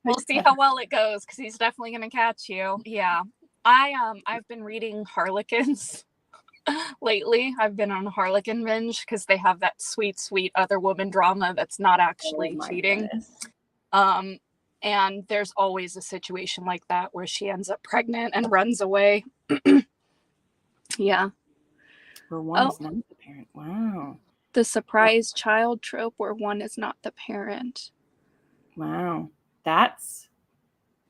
We'll see how well it goes, because he's definitely going to catch you. Yeah. I've been reading Harlequins lately. I've been on Harlequin binge because they have that sweet other woman drama that's not actually cheating. And there's always a situation like that where she ends up pregnant and runs away. Yeah. For one is not the parent. Wow. The surprise child trope where one is not the parent. Wow. That's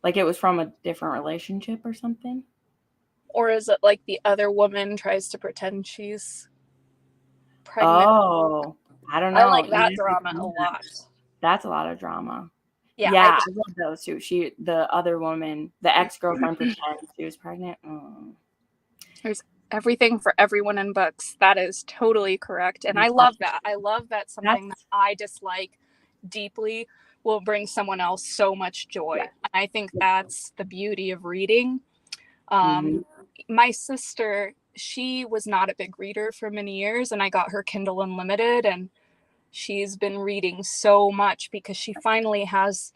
like it was from a different relationship or something? Or is it like the other woman tries to pretend she's pregnant? Oh, I don't I know. like that drama a lot. That's a lot of drama. Yeah, Yeah, I love those too. The other woman, the ex-girlfriend pretends she was pregnant. Oh. there's everything for everyone in books. That is totally correct. And I love that. I love that something that I dislike deeply will bring someone else so much joy. Yeah. And I think that's the beauty of reading. Mm-hmm. My sister, she was not a big reader for many years, and I got her Kindle Unlimited, and she's been reading so much because she finally has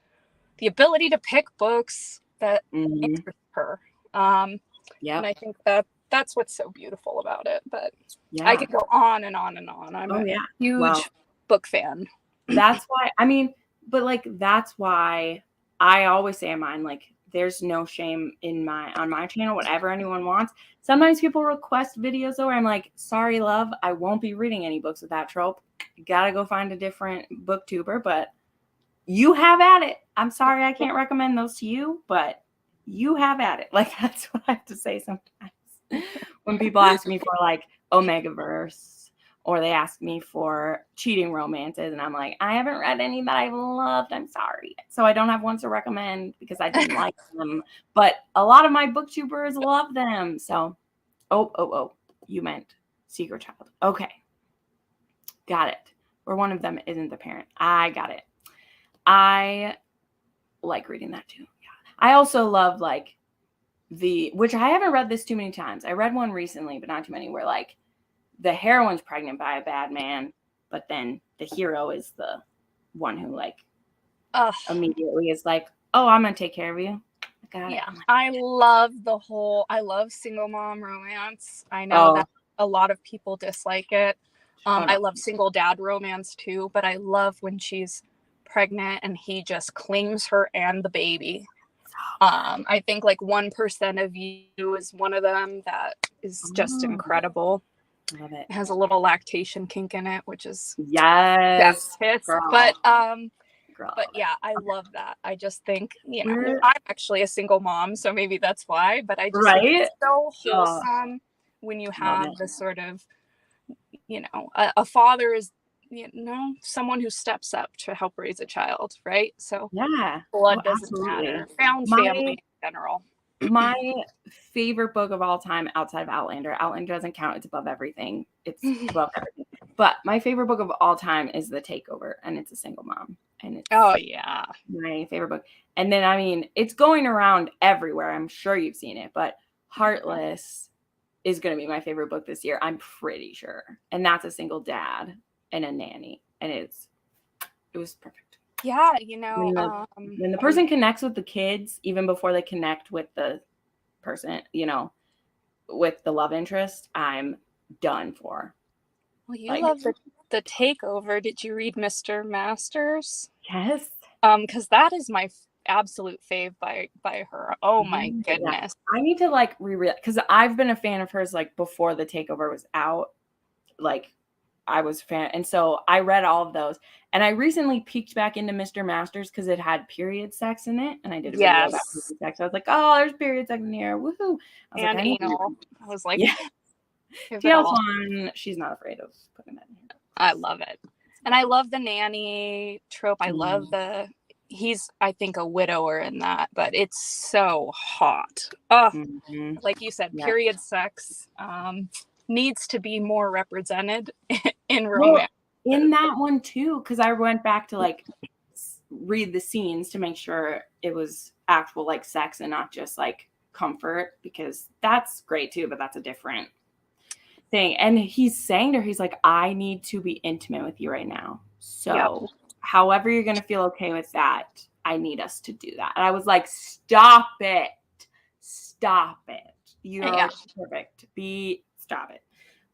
the ability to pick books that interest her. And I think that's what's so beautiful about it. But I could go on and on and on. I'm a huge book fan. That's why, I mean, but like that's why I always say in mine, like there's no shame on my channel, whatever anyone wants. Sometimes people request videos where I'm like, sorry, love, I won't be reading any books with that trope. You gotta go find a different booktuber, but you have at it. I'm sorry I can't recommend those to you, but you have at it. Like that's what I have to say sometimes. When people ask me for like Omegaverse or they ask me for cheating romances and I'm like, I haven't read any that I've loved. I'm sorry. So I don't have ones to recommend because I didn't like them. But a lot of my booktubers love them. So, oh, you meant Secret Child. Okay. Got it. Or one of them isn't the parent. I got it. I like reading that too. Yeah. I also love like which I haven't read this too many times. I read one recently, but not too many, where like the heroine's pregnant by a bad man, but then the hero is the one who like immediately is like, oh, I'm gonna take care of you. I got it. I love single mom romance. I know that a lot of people dislike it. I love single dad romance too, but I love when she's pregnant and he just claims her and the baby. I think like 1% of You is one of them that is just incredible. Love it. It has a little lactation kink in it, which is yes. But yeah, I love that. I just think, I'm actually a single mom, so maybe that's why, but I just think it's so wholesome when you have this sort of, a father is, someone who steps up to help raise a child, right? So blood doesn't matter. Found family in general. My favorite book of all time outside of Outlander doesn't count. It's above everything. It's above everything. But my favorite book of all time is The Takeover, and it's a single mom. And it's my favorite book. And then, I mean, it's going around everywhere. I'm sure you've seen it, but Heartless is going to be my favorite book this year. I'm pretty sure. And that's a single dad and a nanny. And it was perfect. Yeah, when the person connects with the kids, even before they connect with the person, with the love interest, I'm done for. Well, you love the Takeover. Did you read Mr. Masters? Yes. Because that is my absolute fave by her. Oh my goodness. Yeah. I need to like reread because I've been a fan of hers like before The Takeover was out. Like I was a fan. And so I read all of those. And I recently peeked back into Mr. Masters because it had period sex in it. And I did a video about period sex. I was like, oh, there's period sex in here. Woohoo. I was like, TL1, she's not afraid of putting that in here. I love it. And I love the nanny trope. I love he's, I think, a widower in that, but it's so hot. Like you said, period sex needs to be more represented in romance. In that one too, because I went back to like read the scenes to make sure it was actual like sex and not just like comfort, because that's great too, but that's a different thing. And he's saying to her, he's like, I need to be intimate with you right now. So however you're going to feel okay with that, I need us to do that. And I was like, stop it. You're perfect. Stop it.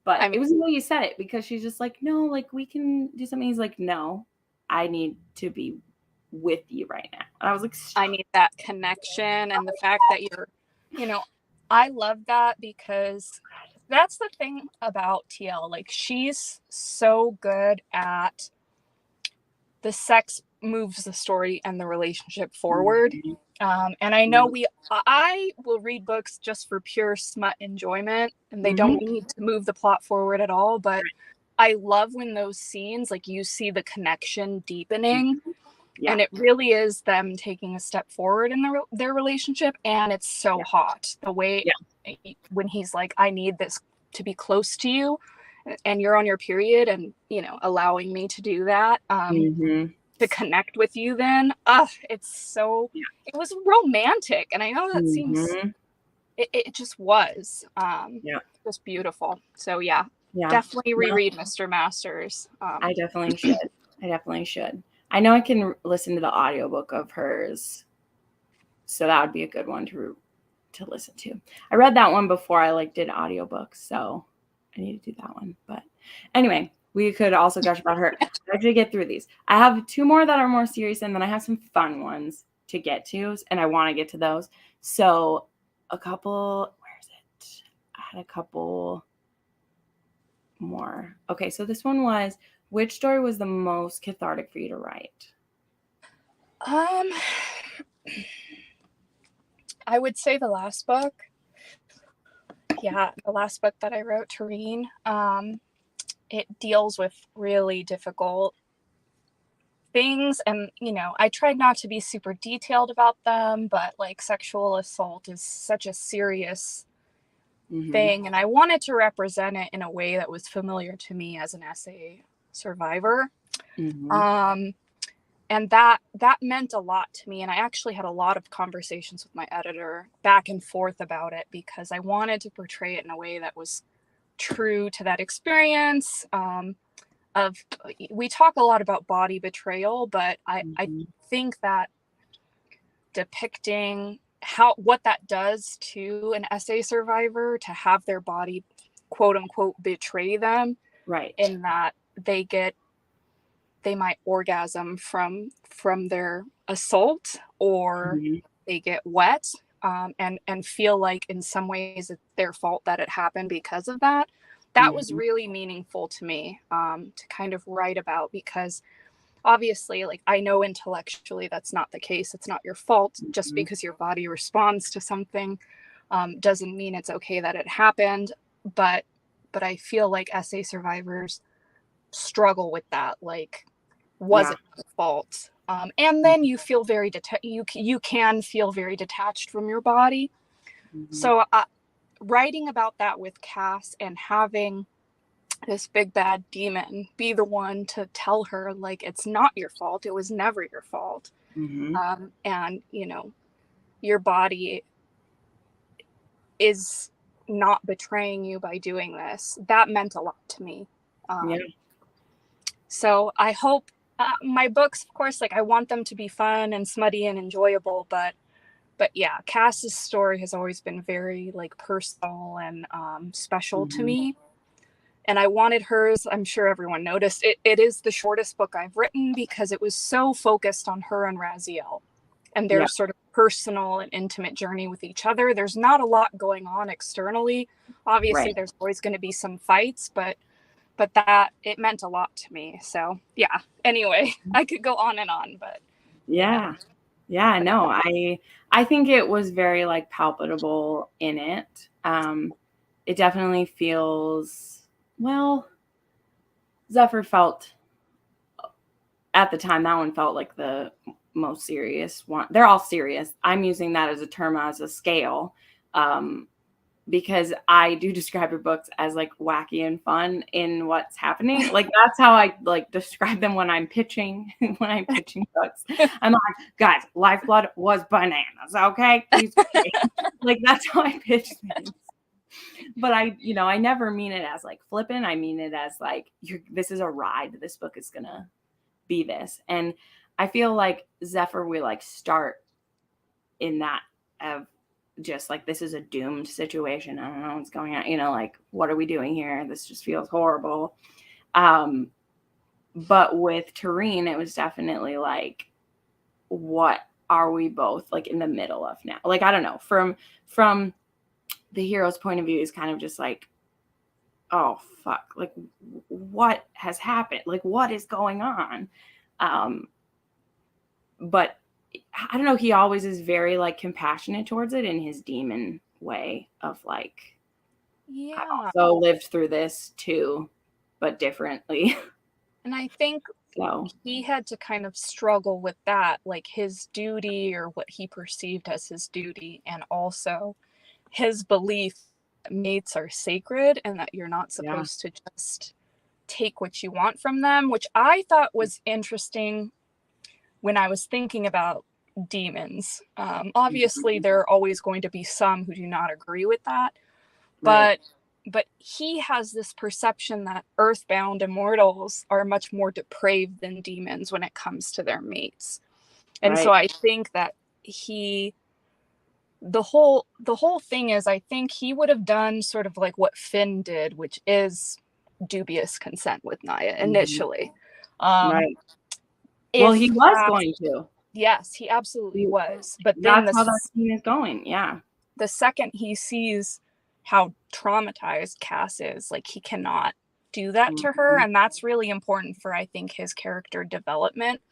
But it was the way you said it, because she's just like, no, like we can do something. He's like, no, I need to be with you right now. And I was like, stop. I need that connection and the fact that you're, I love that because That's the thing about TL. Like, she's so good at the sex moves the story and the relationship forward. And I know I will read books just for pure smut enjoyment, and they don't need to move the plot forward at all. But I love when those scenes, like, you see the connection deepening, and it really is them taking a step forward in their relationship. And it's so hot the way when he's like, I need this to be close to you, and you're on your period, and allowing me to do that, to connect with you. Then it's so it was romantic, and I know that seems it just was just beautiful. So definitely reread Mr. Masters. I definitely should. I know I can listen to the audiobook of hers, so that would be a good one to listen to. I read that one before I did audiobooks, so I need to do that one. But anyway, we could also gush about her. I have to get through these. I have 2 more that are more serious, and then I have some fun ones to get to, and I want to get to those. So a couple, where is it? I had a couple more. Okay, so this one was, which story was the most cathartic for you to write? I would say the last book. Yeah, the last book that I wrote, Tareen. It deals with really difficult things, and I tried not to be super detailed about them, but sexual assault is such a serious thing, and I wanted to represent it in a way that was familiar to me as an SA survivor. And that meant a lot to me, and I actually had a lot of conversations with my editor back and forth about it, because I wanted to portray it in a way that was true to that experience. We talk a lot about body betrayal, but I think that depicting what that does to an SA survivor, to have their body quote unquote betray them, in that they might orgasm from their assault, or they get wet, and feel like in some ways it's their fault that it happened because of that. That was really meaningful to me, to kind of write about, because obviously, I know intellectually that's not the case. It's not your fault. Just because your body responds to something doesn't mean it's okay that it happened. But I feel like SA survivors struggle with that. Was it your fault? And then you feel very you can feel very detached from your body. So writing about that with Cass, and having this big bad demon be the one to tell her it's not your fault, it was never your fault, and your body is not betraying you by doing this, that meant a lot to me. So I hope my books, of course, I want them to be fun and smutty and enjoyable, but yeah, Cass's story has always been very personal and special to me. And I wanted hers, I'm sure everyone noticed, it is the shortest book I've written, because it was so focused on her and Raziel and their sort of personal and intimate journey with each other. There's not a lot going on externally. Obviously, there's always going to be some fights, but that, it meant a lot to me. So yeah, anyway, I could go on and on, but no, I think it was very palpable in it. It definitely feels, well, Zephyr felt at the time, that one felt like the most serious one. They're all serious. I'm using that as a term, as a scale, because I do describe her books as wacky and fun in what's happening. That's how I describe them when I'm pitching books. I'm like, guys, Lifeblood was bananas. Okay. Please. That's how I pitch things. But I never mean it as flippant. I mean it as this is a ride. This book is gonna be this. And I feel like Zephyr, we start in that of just this is a doomed situation. I don't know what's going on, what are we doing here? This just feels horrible. But with Tareen, it was definitely what are we both in the middle of now? I don't know, from the hero's point of view, is kind of just oh fuck, like what has happened? Like what is going on? But I don't know, he always is very like compassionate towards it in his demon way of like, I've Yeah. also lived through this too, but differently. And I think So he had to kind of struggle with that, like his duty or what he perceived as his duty, and also his belief that mates are sacred and that you're not yeah. supposed to just take what you want from them, which I thought was interesting when I was thinking about demons. Obviously, there are always going to be some who do not agree with that, Right. but he has this perception that earthbound immortals are much more depraved than demons when it comes to their mates. And so Right. I think that he the whole thing is, I think he would have done sort of like what Finn did, which is dubious consent with Naya Mhm. initially. Um Right. Well, if he was Cass, going to. yes, he absolutely was. But then That's how that scene is going. Yeah. the second he sees how traumatized Cass is, like he cannot do that to her. Mhm. And that's really important for, I think, his character development,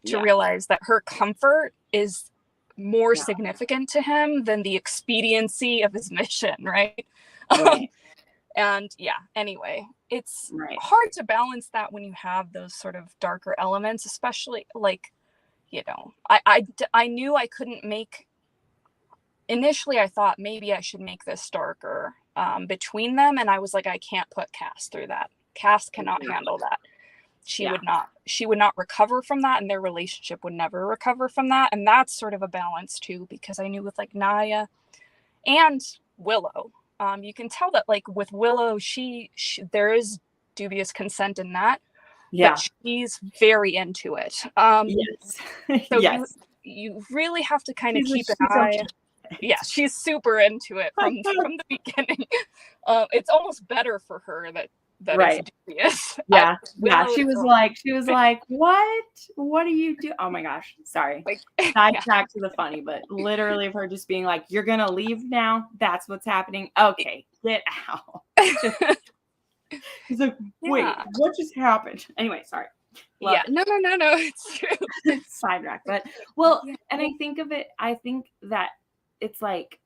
to Yeah. realize that her comfort is more Yeah. significant to him than the expediency of his mission, right? Right. And yeah, anyway, it's Right. hard to balance that when you have those sort of darker elements, especially like, I knew I couldn't make, initially I thought maybe I should make this darker between them, and I was like, I can't put Cass through that. Cass cannot handle that. She Yeah. would not. She would not recover from that, and their relationship would never recover from that. And that's sort of a balance too, because I knew with like Naya and Willow, you can tell that like with Willow, she there is dubious consent in that, but Yeah. she's very into it. Yes. So you Yes. you really have to kind of keep an She's eye. okay. Yeah, she's super into it from the beginning. It's almost better for her that it's Right. dubious. Yeah. Yeah. Willow, She was like, what? What do you do? Oh my gosh. Sorry. like, yeah, Sidetrack to the funny, but literally of her just being like, you're gonna leave now. That's what's happening. Okay, get out. Just he's like, wait, yeah, what just happened? Anyway, sorry. Love yeah. No, no, no, no. It's true. it. Sidetrack. But well, Yeah, and I think that it's like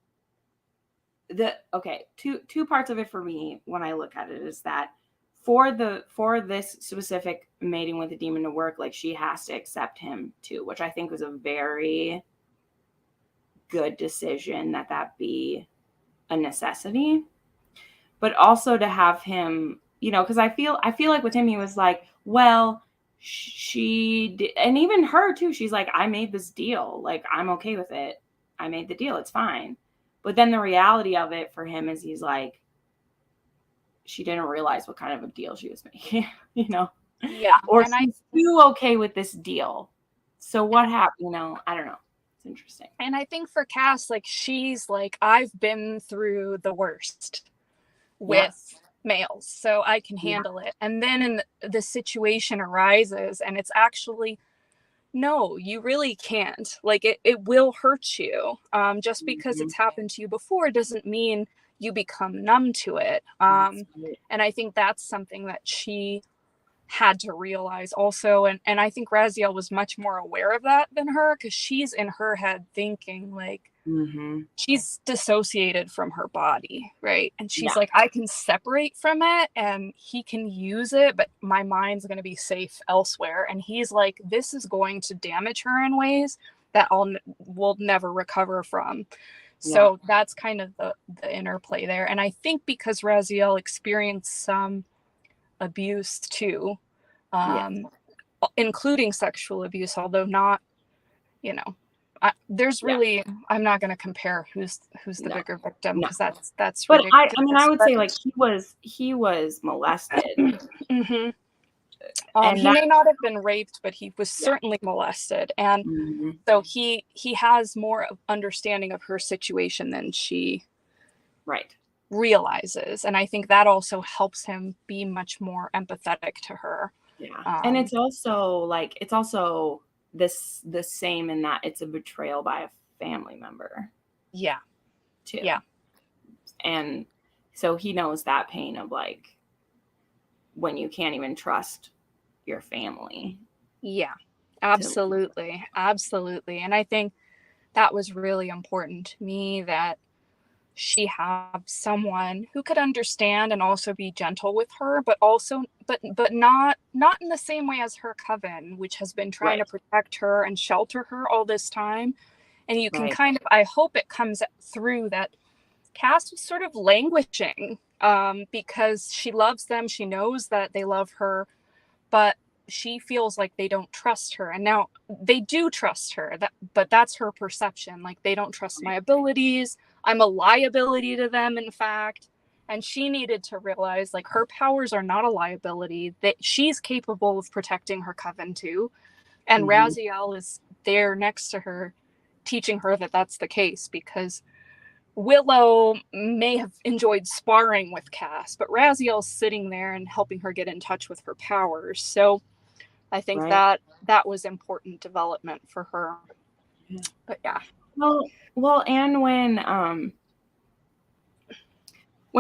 two parts of it for me when I look at it is that for this specific mating with a demon to work, like she has to accept him too, which I think was a very good decision that be a necessity. But also to have him, because I feel like with him he was like, well, she did, and even her too. She's like, I made this deal, like I'm okay with it. I made the deal, it's fine. But then the reality of it for him is he's like, she didn't realize what kind of a deal she was making, yeah. or And I she's too okay with this deal. So what happened? I don't know. It's interesting. and I think for Cass, like she's like, I've been through the worst Yeah, with males, so I can yeah, handle it. And then the situation arises, and it's actually, no, you really can't. Like it will hurt you. Just because mhm. it's happened to you before doesn't mean you become numb to it. That's right. And I think that's something that she had to realize also. And I think Raziel was much more aware of that than her, because she's in her head thinking like, Mm-hmm. she's dissociated from her body, right? And she's Yeah, like, I can separate from it and he can use it, but my mind's going to be safe elsewhere. And he's like, this is going to damage her in ways that will never recover from. yeah, So that's kind of the interplay there. And I think because Raziel experienced some abuse too, yeah. um, including sexual abuse, although not, you know, there's Yeah. really, I'm not going to compare who's the No, bigger victim, no. because that's But I mean, I ridiculous. would But say like he was molested, hmm and he that may not have been raped, but he was yeah, certainly molested, and hmm so he has more understanding of her situation than she right, realizes, and I think that also helps him be much more empathetic to her. yeah. And Um, it's also the same in that it's a betrayal by a family member yeah, too, yeah, and So he knows that pain of like when you can't even trust your family. Yeah, absolutely. Absolutely. And I think that was really important to me, that she have someone who could understand and also be gentle with her, but also but not in the same way as her coven, which has been trying to protect her and shelter her all this time. And you can kind of, I hope it comes through that Cass was sort of languishing, because she loves them, she knows that they love her, but she feels like they don't trust her. And now they do trust her, but that's her perception. Like, they don't trust my abilities. I'm a liability to them, in fact. And she needed to realize, like, her powers are not a liability, that she's capable of protecting her coven too. And Raziel is there next to her, teaching her that that's the case, because Willow may have enjoyed sparring with Cass, but Raziel's sitting there and helping her get in touch with her powers. So I think that was important development for her. Yeah. But yeah. Well, and when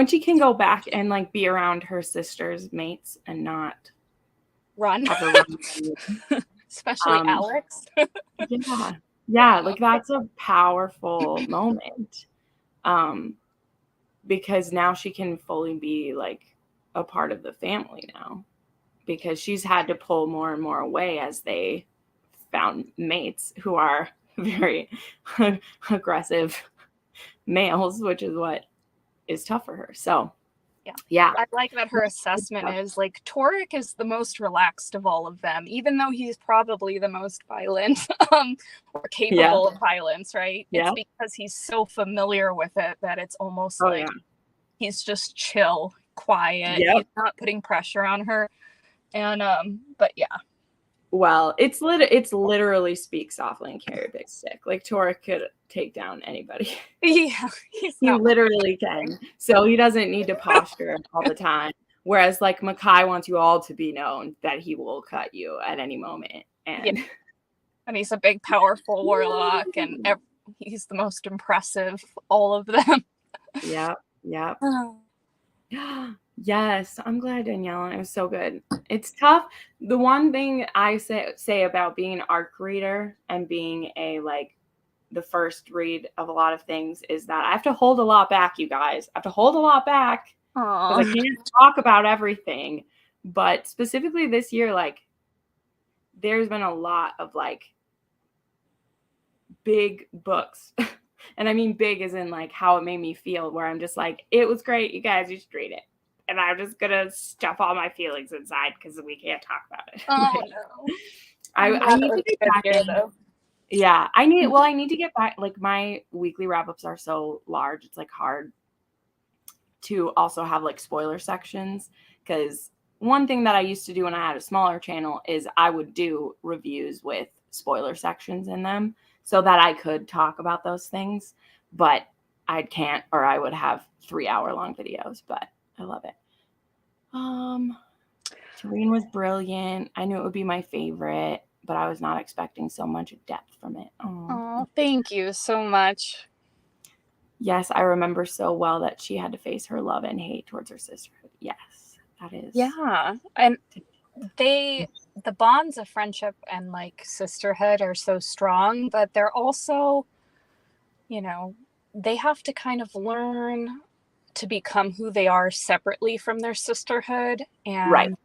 she can go back and like be around her sister's mates and not run, have her run. Especially Alex. Yeah, like that's a powerful moment. Because now she can fully be like a part of the family now, because she's had to pull more and more away as they found mates who are very aggressive males, which is what is tough for her. So yeah. I like that her assessment is like, Torek is the most relaxed of all of them, even though he's probably the most violent, or capable of violence, right? It's because he's so familiar with it that it's almost he's just chill, quiet. He's not putting pressure on her. And but yeah. Well, it's literally speak softly and carry a big stick. Like, Torek could take down anybody. Yeah, he literally can. So he doesn't need to posture all the time. Whereas like Makai wants you all to be known that he will cut you at any moment. And and he's a big, powerful warlock, and he's the most impressive, all of them. Yep. Yes, I'm glad, Danielle. It was so good. It's tough. The one thing I say about being an arc reader and being the first read of a lot of things is that I have to hold a lot back, you guys. I have to hold a lot back because I can't talk about everything. But specifically this year, like, there's been a lot of like big books. And I mean big as in like how it made me feel, where I'm just like, it was great, you guys, you should read it. And I'm just gonna stuff all my feelings inside because we can't talk about it. No. I need to get back in. Though. Yeah, I need to get back. Like, my weekly wrap-ups are so large, it's like hard to also have like spoiler sections, because one thing that I used to do when I had a smaller channel is I would do reviews with spoiler sections in them so that I could talk about those things, but I can't, or I would have 3-hour-long videos. But I love it. Tareen was brilliant. I knew it would be my favorite, but I was not expecting so much depth from it. Oh, thank you so much. Yes, I remember so well that she had to face her love and hate towards her sisterhood. Yes, that is. Yeah, and the bonds of friendship and like sisterhood are so strong, but they're also, they have to kind of learn to become who they are separately from their sisterhood. And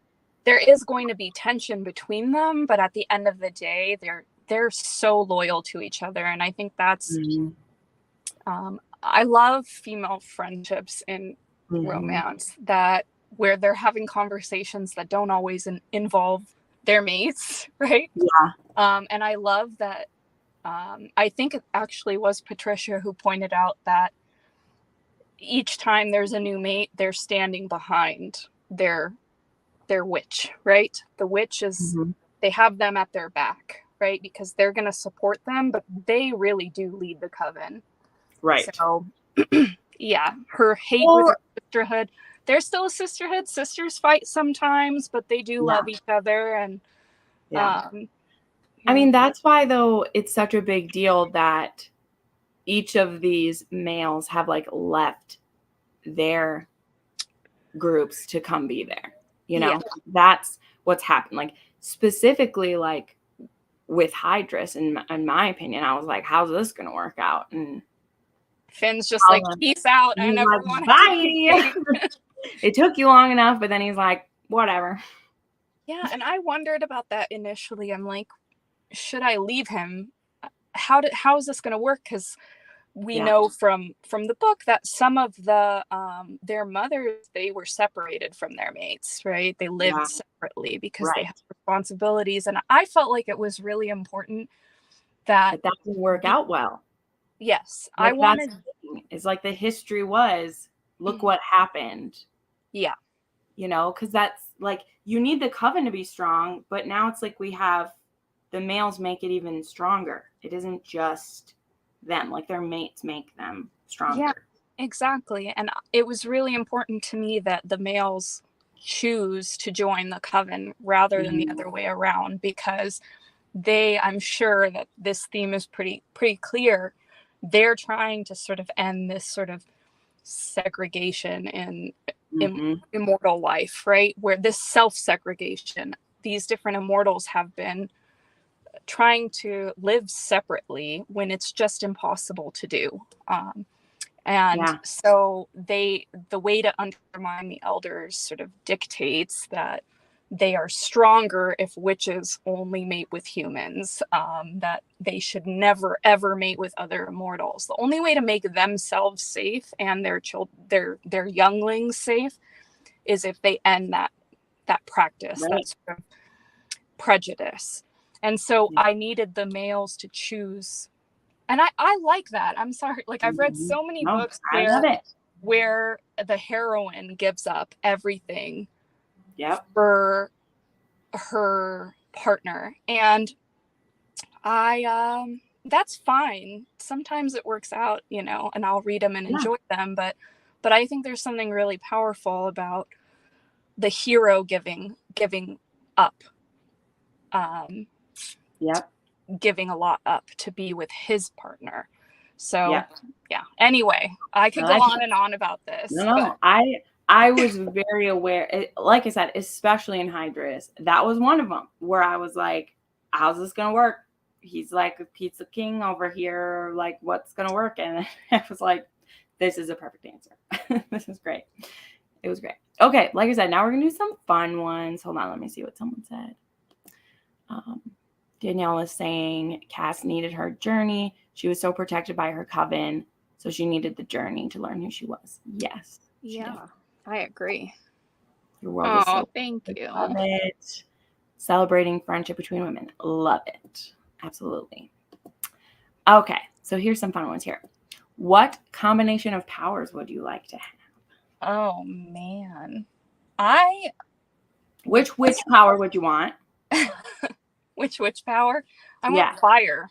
there is going to be tension between them, but at the end of the day, they're so loyal to each other. And I think that's I love female friendships in romance where they're having conversations that don't always involve their mates, right? And I love that. I think it actually was Patricia who pointed out that each time there's a new mate, they're standing behind their witch, right? The witch is, they have them at their back, right? Because they're going to support them, but they really do lead the coven. Right. So, yeah, her hate with her sisterhood. There's still a sisterhood. Sisters fight sometimes, but they do love each other. And I mean, that's why, though, it's such a big deal that each of these males have like left their groups to come be there. You know, that's what's happened. Like specifically, like with Hydrus, in my opinion, I was like, how's this going to work out? And Finn's just like, peace out. I never like, wanted bye. It took you long enough, but then he's like, whatever. Yeah, and I wondered about that initially. I'm like, should I leave him? How is this going to work? Because we know from the book that some of the their mothers, they were separated from their mates, right? They lived separately because they had responsibilities, and I felt like it was really important that didn't work out well. Yes, like, I wanted. It's like the history was, look what happened. Yeah, you know, because that's like, you need the coven to be strong, but now it's like we have the males make it even stronger. It isn't just them, like their mates make them stronger. Yeah, exactly. And it was really important to me that the males choose to join the coven rather than the other way around, because I'm sure that this theme is pretty clear. They're trying to sort of end this sort of segregation in immortal life, right? Where this self-segregation, these different immortals have been trying to live separately when it's just impossible to do. So the way to undermine the elders sort of dictates that they are stronger if witches only mate with humans, that they should never ever mate with other immortals. The only way to make themselves safe and their younglings safe is if they end that practice, that sort of prejudice. And so I needed the males to choose. And I like that. I'm sorry. Like, I've read so many books where the heroine gives up everything for her partner. And that's fine. Sometimes it works out, you know, and I'll read them and enjoy them. But I think there's something really powerful about the hero giving up. Giving a lot up to be with his partner. So anyway, I could go on and on about this. No, I was very aware, like I said, especially in Hydrus, that was one of them where I was like, how's this gonna work? He's like a pizza king over here, like, what's gonna work? And I was like, this is a perfect answer. This is great. It was great. Okay, like I said, now we're gonna do some fun ones. Hold on, let me see what someone said. Danielle is saying Cass needed her journey. She was so protected by her coven, so she needed the journey to learn who she was. Yes. Yeah, I agree. Your world is so thank you. Love it. Celebrating friendship between women. Love it. Absolutely. Okay, so here's some fun ones here. What combination of powers would you like to have? Oh, man. Which witch power would you want? Which witch power? I want fire.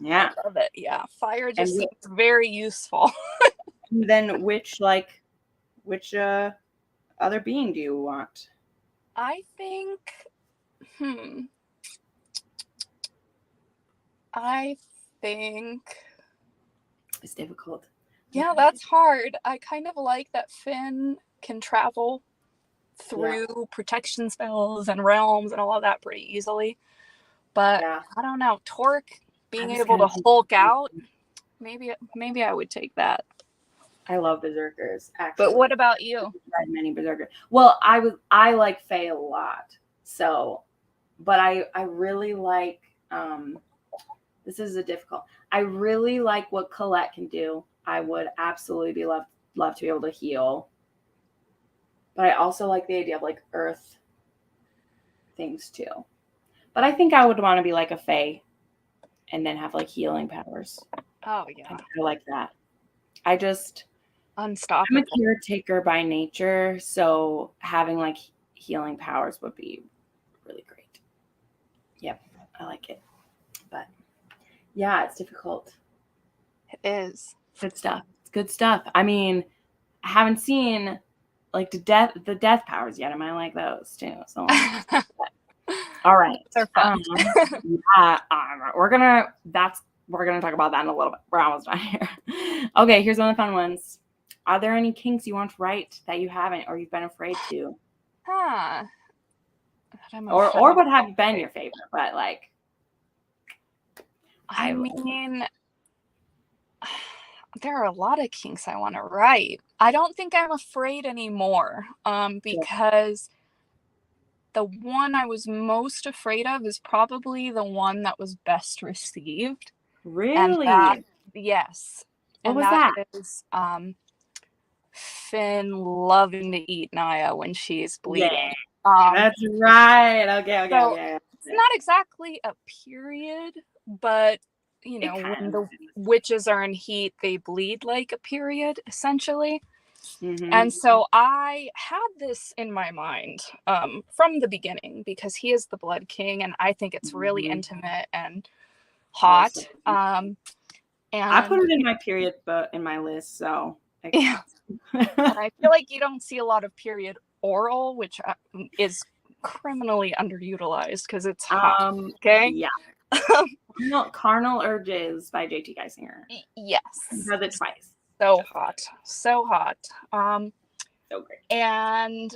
Yeah. I love it. Yeah, fire just seems very useful. Then which other being do you want? I think, it's difficult. Yeah, that's hard. I kind of like that Finn can travel through protection spells and realms and all of that pretty easily. But I don't know, Torque being able to Hulk out, maybe I would take that. I love berserkers, actually. But what about you? I've read many berserkers. Well, I like Fae a lot. So, but I really like this is a difficult. I really like what Colette can do. I would absolutely love to be able to heal. But I also like the idea of like earth things too. But I think I would want to be like a Fae and then have like healing powers. Oh yeah. I like that. I just unstoppable. I'm a caretaker by nature, so having like healing powers would be really great. Yep, I like it. But yeah, it's difficult. It is. Good stuff. It's good stuff. I mean, I haven't seen like the death powers yet. And I like those too. So all right. They're fun. We're gonna talk about that in a little bit. We're almost done here. Okay, here's one of the fun ones. Are there any kinks you want to write that you haven't or you've been afraid to? Huh. Or what have been your favorite? But like, I mean, there are a lot of kinks I want to write. I don't think I'm afraid anymore, because the one I was most afraid of is probably the one that was best received. Really? And yes. What was that? Is Finn loving to eat Naya when she's bleeding. Yeah, that's right. Okay. It's not exactly a period, but you know, when the witches are in heat, they bleed like a period, essentially. Mm-hmm. And so I had this in my mind from the beginning, because he is the Blood King, and I think it's really intimate and hot. And I put it in my period, but in my list, so yeah. I feel like you don't see a lot of period oral, which is criminally underutilized because it's hot. Okay. Yeah. Carnal Urges by J.T. Geisinger. Yes. He does it twice. So hot. So hot. So great. And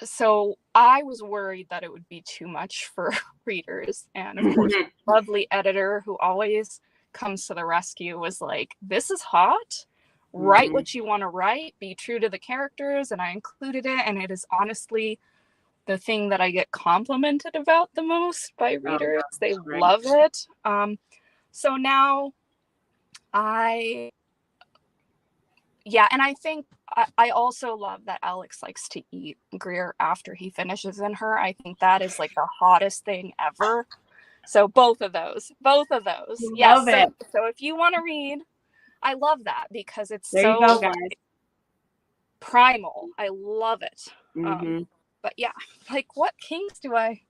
so I was worried that it would be too much for readers. And of course, lovely editor who always comes to the rescue was like, this is hot. Write what you want to write. Be true to the characters. And I included it. And it is honestly the thing that I get complimented about the most by readers. They love it. So now and I think I also love that Alex likes to eat Greer after he finishes in her. I think that is like the hottest thing ever. So both of those. Yes. So if you want to read, I love that because it's there so you go, guys. like, primal. I love it. But yeah, like what kinks do I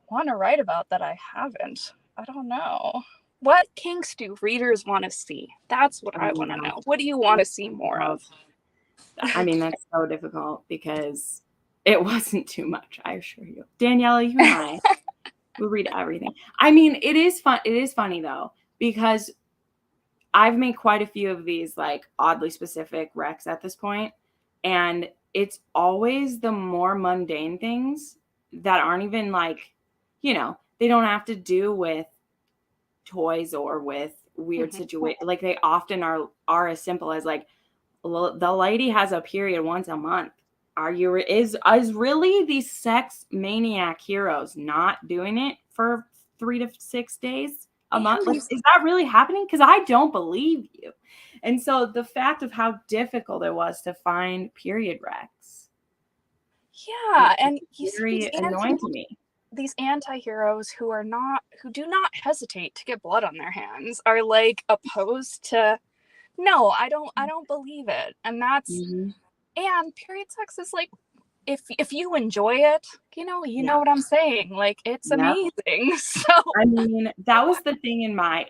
want to write about that I haven't? I don't know. What kinks do readers want to see? That's what I want to know. What do you want to see more of? I mean, that's so difficult because it wasn't too much, I assure you. Daniela, you and I, we read everything. I mean, it is fun. It is funny though, because I've made quite a few of these like oddly specific recs at this point, and it's always the more mundane things that aren't even like, you know, they don't have to do with toys or with weird situations. Like they often are as simple as like, the lady has a period once a month. Is really these sex maniac heroes not doing it for 3 to 6 days a month? Like, is that really happening? Because I don't believe you. And so the fact of how difficult it was to find period recs. Yeah, and very annoying to me. These anti-heroes who do not hesitate to get blood on their hands are like opposed to, no, I don't believe it. And that's and period sex is like, if you enjoy it, you know what I'm saying. Like it's amazing. So I mean, that was the thing in my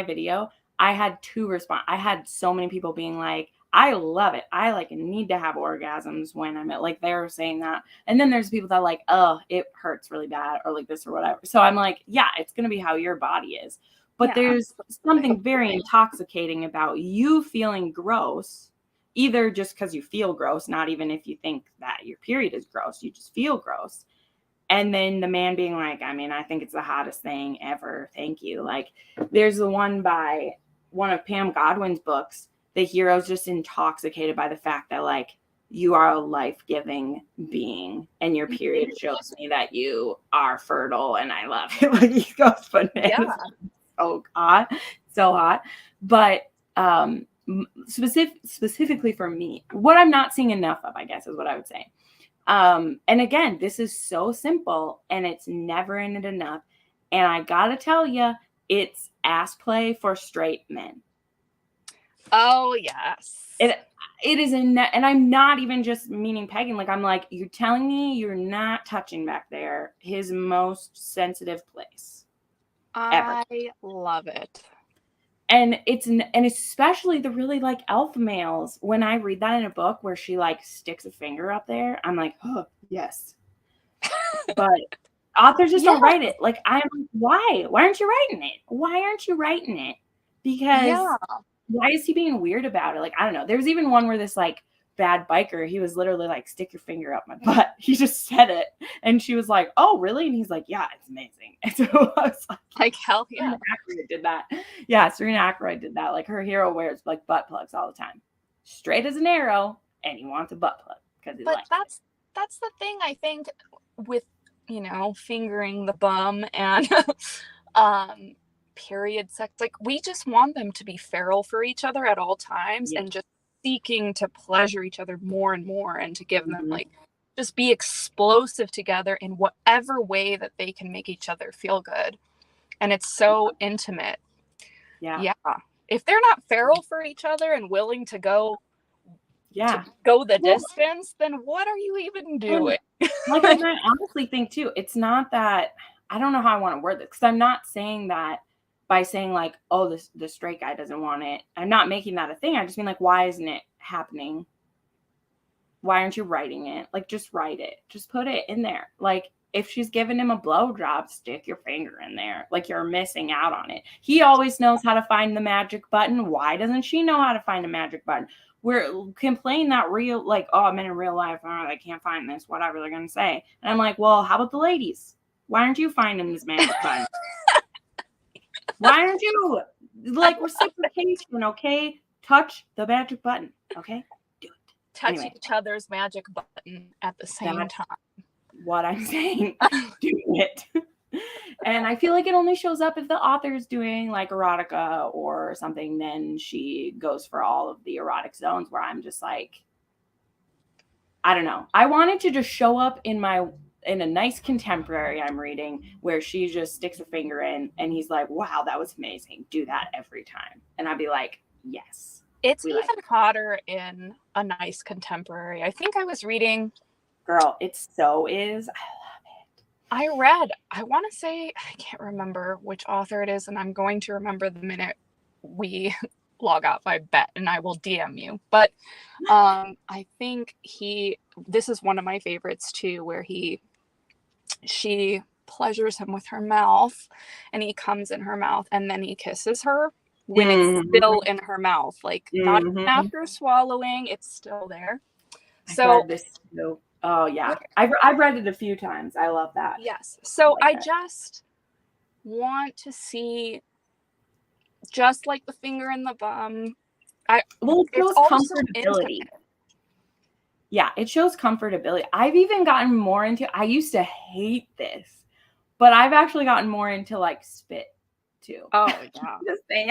video. I had I had so many people being like, I love it. I like need to have orgasms when I'm like, they're saying that. And then there's people that are like, oh, it hurts really bad or like this or whatever. So I'm like, yeah, it's going to be how your body is. But there's something very intoxicating about you feeling gross, either just because you feel gross, not even if you think that your period is gross, you just feel gross. And then the man being like, I mean, I think it's the hottest thing ever. Thank you. Like there's the one by one of Pam Godwin's books. The hero's just intoxicated by the fact that like you are a life-giving being and your period shows me that you are fertile and I love it. Like he goes bananas. Yeah. Oh God, so hot. But specifically for me, what I'm not seeing enough of, I guess, is what I would say. And again, this is so simple and it's never in it enough. And I gotta tell you, it's ass play for straight men. Oh yes. It is and I'm not even just meaning pegging. Like I'm like, you're telling me you're not touching back there his most sensitive place. I love it. And especially the really like alpha males. When I read that in a book where she like sticks a finger up there, I'm like, oh yes. But authors just don't write it. Like I'm like, why? Why aren't you writing it? Why aren't you writing it? Because why is he being weird about it? Like, I don't know. There was even one where this like bad biker, he was literally like, stick your finger up my butt. He just said it. And she was like, oh, really? And he's like, yeah, it's amazing. And so I was like, hell yeah. Serena Aykroyd did that. Yeah, Serena Aykroyd did that. Like, her hero wears like butt plugs all the time. Straight as an arrow, and he wants a butt plug. But that's the thing, I think, with, you know, fingering the bum and period sex. Like, we just want them to be feral for each other at all times, and just seeking to pleasure each other more and more, and to give them like, just be explosive together in whatever way that they can make each other feel good. And it's so intimate. Yeah. If they're not feral for each other and willing to go the distance, then what are you even doing? Like, and I honestly think too, it's not that, I don't know how I want to word this, because I'm not saying that by saying like, oh, the straight guy doesn't want it. I'm not making that a thing. I just mean like, why isn't it happening? Why aren't you writing it? Like, just write it. Just put it in there. Like, if she's giving him a blowjob, stick your finger in there. Like, you're missing out on it. He always knows how to find the magic button. Why doesn't she know how to find a magic button? We're complaining that like, oh, I'm in real life. Oh, I can't find this, whatever they're going to say. And I'm like, well, how about the ladies? Why aren't you finding this magic button? Why aren't you? Like, reciprocation, okay? Touch the magic button, okay? Do it. Touch each other's magic button at the same time. What I'm saying. Do it. And I feel like it only shows up if the author's doing like erotica or something, then she goes for all of the erotic zones, where I'm just like, I don't know. I wanted to just show up in a nice contemporary I'm reading, where she just sticks her finger in and he's like, wow, that was amazing. Do that every time. And I'd be like, yes. It's even hotter in a nice contemporary. I think I was reading. Girl, it so is. I read, I want to say, I can't remember which author it is, and I'm going to remember the minute we log off, I bet, and I will DM you. But I think this is one of my favorites too, where she pleasures him with her mouth, and he comes in her mouth, and then he kisses her when it's still in her mouth, like not even after swallowing, it's still there. So read this too. Oh yeah, I've read it a few times. I love that. Yes. So I just want to see, just like the finger in the bum. It shows comfortability. Yeah, it shows comfortability. I've even gotten more into. I used to hate this, but I've actually gotten more into like spit too. Oh yeah. This thing.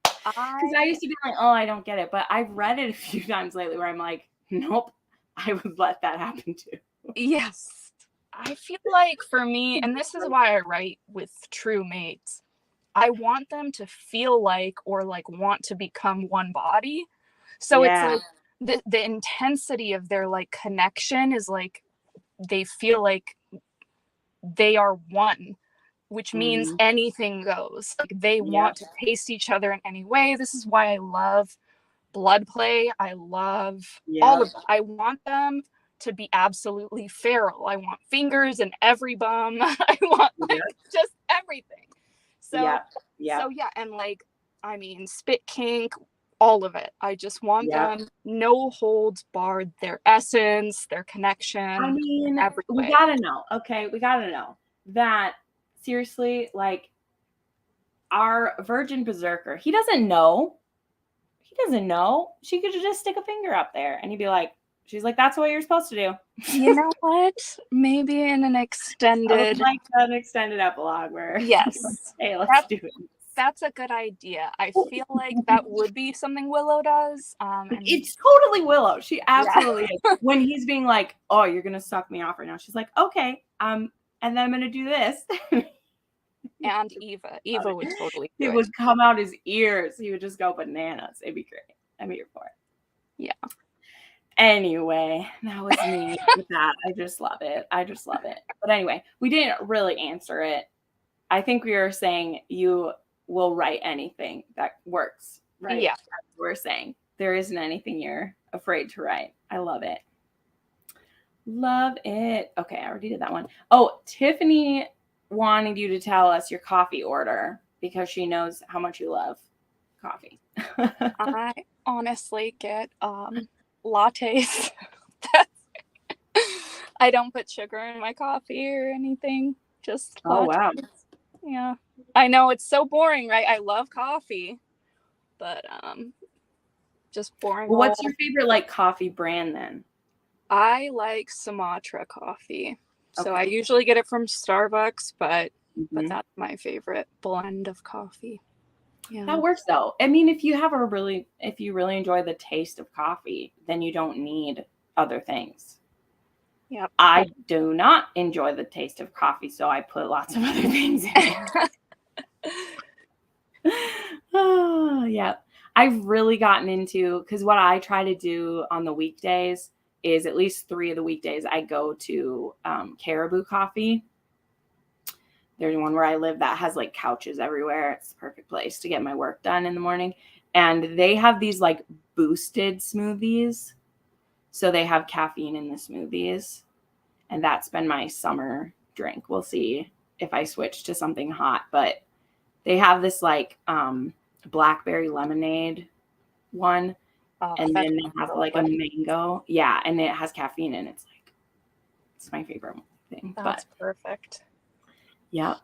Because I used to be like, oh, I don't get it, but I've read it a few times lately where I'm like, nope. I would let that happen too. Yes. I feel like for me, and this is why I write with true mates, I want them to feel like, or like want to become one body. So it's like the intensity of their like connection is like, they feel like they are one, which means anything goes. Like, they want to taste each other in any way. This is why I love blood play. I love all of it. I want them to be absolutely feral. I want fingers in every bum. I want like just everything. So and like, I mean, spit kink, all of it. I just want them, no holds barred, their essence, their connection. I mean, we gotta know. Okay, we gotta know that, seriously, like, our virgin berserker, he doesn't know. She could just stick a finger up there and he'd be like, she's like, that's what you're supposed to do. You know what? Maybe in an extended, like an extended epilogue where hey, let's do it. That's a good idea. I feel like that would be something Willow does. It's totally Willow. She absolutely is. When he's being like, oh, you're gonna suck me off right now, she's like, okay, and then I'm gonna do this. And Eva would totally do it. Would come out his ears. He would just go bananas. It'd be great. I'm here for it. Yeah. Anyway, that was me with that. I just love it. But anyway, we didn't really answer it. I think we were saying you will write anything that works, right? Yeah. That's what we're saying. There isn't anything you're afraid to write. I love it. Love it. Okay, I already did that one. Oh, Tiffany wanted you to tell us your coffee order because she knows how much you love coffee? I honestly get lattes. I don't put sugar in my coffee or anything. Just Oh, lattes. wow. Yeah. I know it's so boring, right? I love coffee, but just boring Well, old. what's your favorite like coffee brand then? I like Sumatra coffee. So I Okay. usually get it from Starbucks, but Mhm. that's my favorite blend of coffee. Yeah. That works though. I mean, if you really enjoy the taste of coffee, then you don't need other things. Yep. I do not enjoy the taste of coffee, so I put lots of other things in it. Oh, yeah. I've really gotten into, because what I try to do on the weekdays is at least 3 of the weekdays I go to Caribou Coffee. There's one where I live that has like couches everywhere. It's the perfect place to get my work done in the morning. And they have these like boosted smoothies. So they have caffeine in the smoothies. And that's been my summer drink. We'll see if I switch to something hot. But they have this like blackberry lemonade one. And then they have like a mango. Yeah. And it has caffeine in it. It's my favorite thing. That's perfect. Yeah.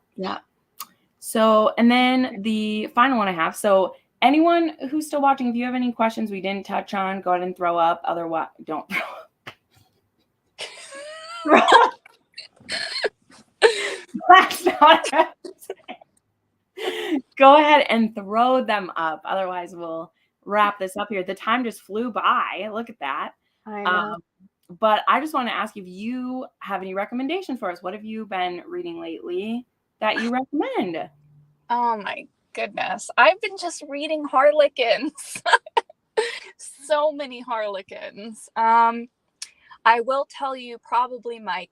So, and then the final one I have. So, anyone who's still watching, if you have any questions we didn't touch on, go ahead and throw up. Otherwise, don't throw up. That's not Go ahead and throw them up. Otherwise, we'll wrap this up here. The time just flew by. Look at that. I know. But I just want to ask if you have any recommendations for us. What have you been reading lately that you recommend? Oh my goodness. I've been just reading Harlequins. So many Harlequins. I will tell you probably my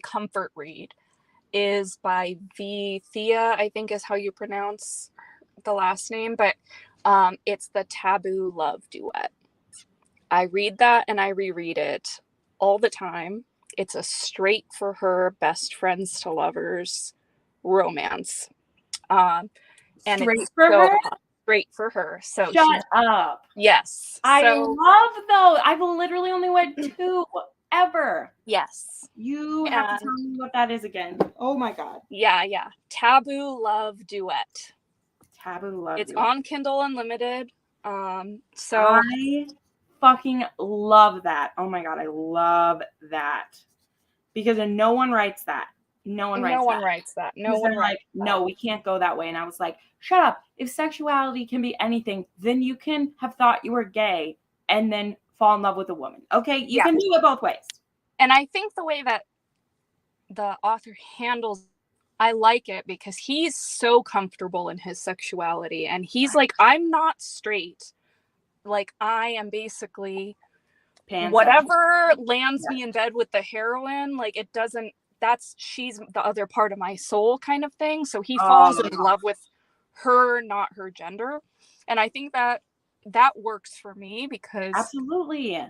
comfort read is by Thea, I think is how you pronounce the last name, but it's the Taboo Love Duet. I read that and I reread it all the time. It's a straight for her, best friends to lovers romance. And Straight it's for her? Straight for her. So Shut up. yes. I love those. I've literally only read 2 ever. Yes. You have to tell me what that is again. Oh my God. Yeah. Taboo Love Duet. Taboo Love It's Duet. on Kindle Unlimited. So I fucking love that. Oh my God, I love that. Because no one writes that. No one writes that. No, we can't go that way. And I was like, shut up. If sexuality can be anything, then you can have thought you were gay and then fall in love with a woman. Okay? You can do it both ways. And I think the way that the author handles, I like it because he's so comfortable in his sexuality. And he's like, I'm not straight. Like, I am basically whatever lands me in bed with the heroine. Like, it doesn't, she's the other part of my soul kind of thing. So he falls in love with her, not her gender. And I think that works for me because absolutely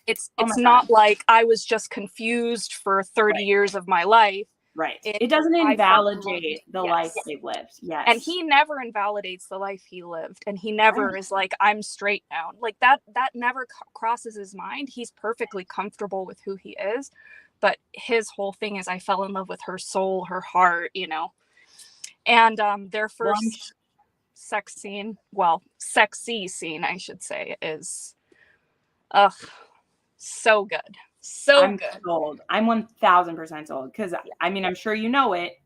it's not like I was just confused for 30 years of my life. Right. It doesn't invalidate the life they've lived. Yes. And he never invalidates the life he lived. And he never is like, I'm straight now. Like that never crosses his mind. He's perfectly comfortable with who he is. But his whole thing is I fell in love with her soul, her heart, you know. And their first sexy scene, I should say, is so good. I'm good. Sold. I'm 1000% sold because I mean, I'm sure you know it.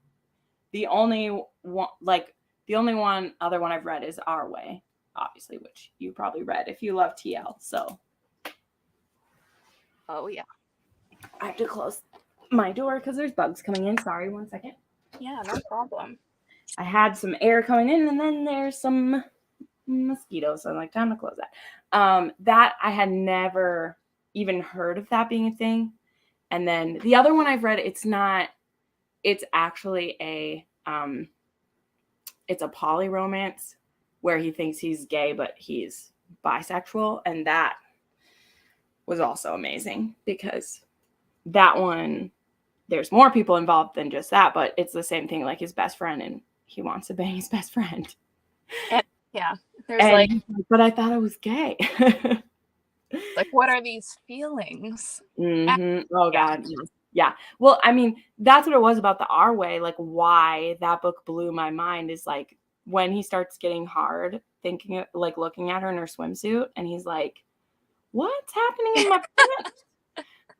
The only one other one I've read is Our Way, obviously, which you probably read if you love TL. So, oh yeah, I have to close my door because there's bugs coming in. Sorry, 1 second. Yeah, no problem. I had some air coming in, and then there's some mosquitoes. So I'm like, time to close that. That I had never even heard of that being a thing. And then the other one I've read, it's actually it's a poly romance where he thinks he's gay, but he's bisexual. And that was also amazing because that one, there's more people involved than just that, but it's the same thing, like his best friend and he wants to bang his best friend. And yeah, there's And like, he's like, but I thought I was gay. what are these feelings? Oh Yeah. God. Yeah. Well, I mean, that's what it was about the Our Way. Like why that book blew my mind is like when he starts getting hard, thinking like looking at her in her swimsuit, and he's like, what's happening in my pants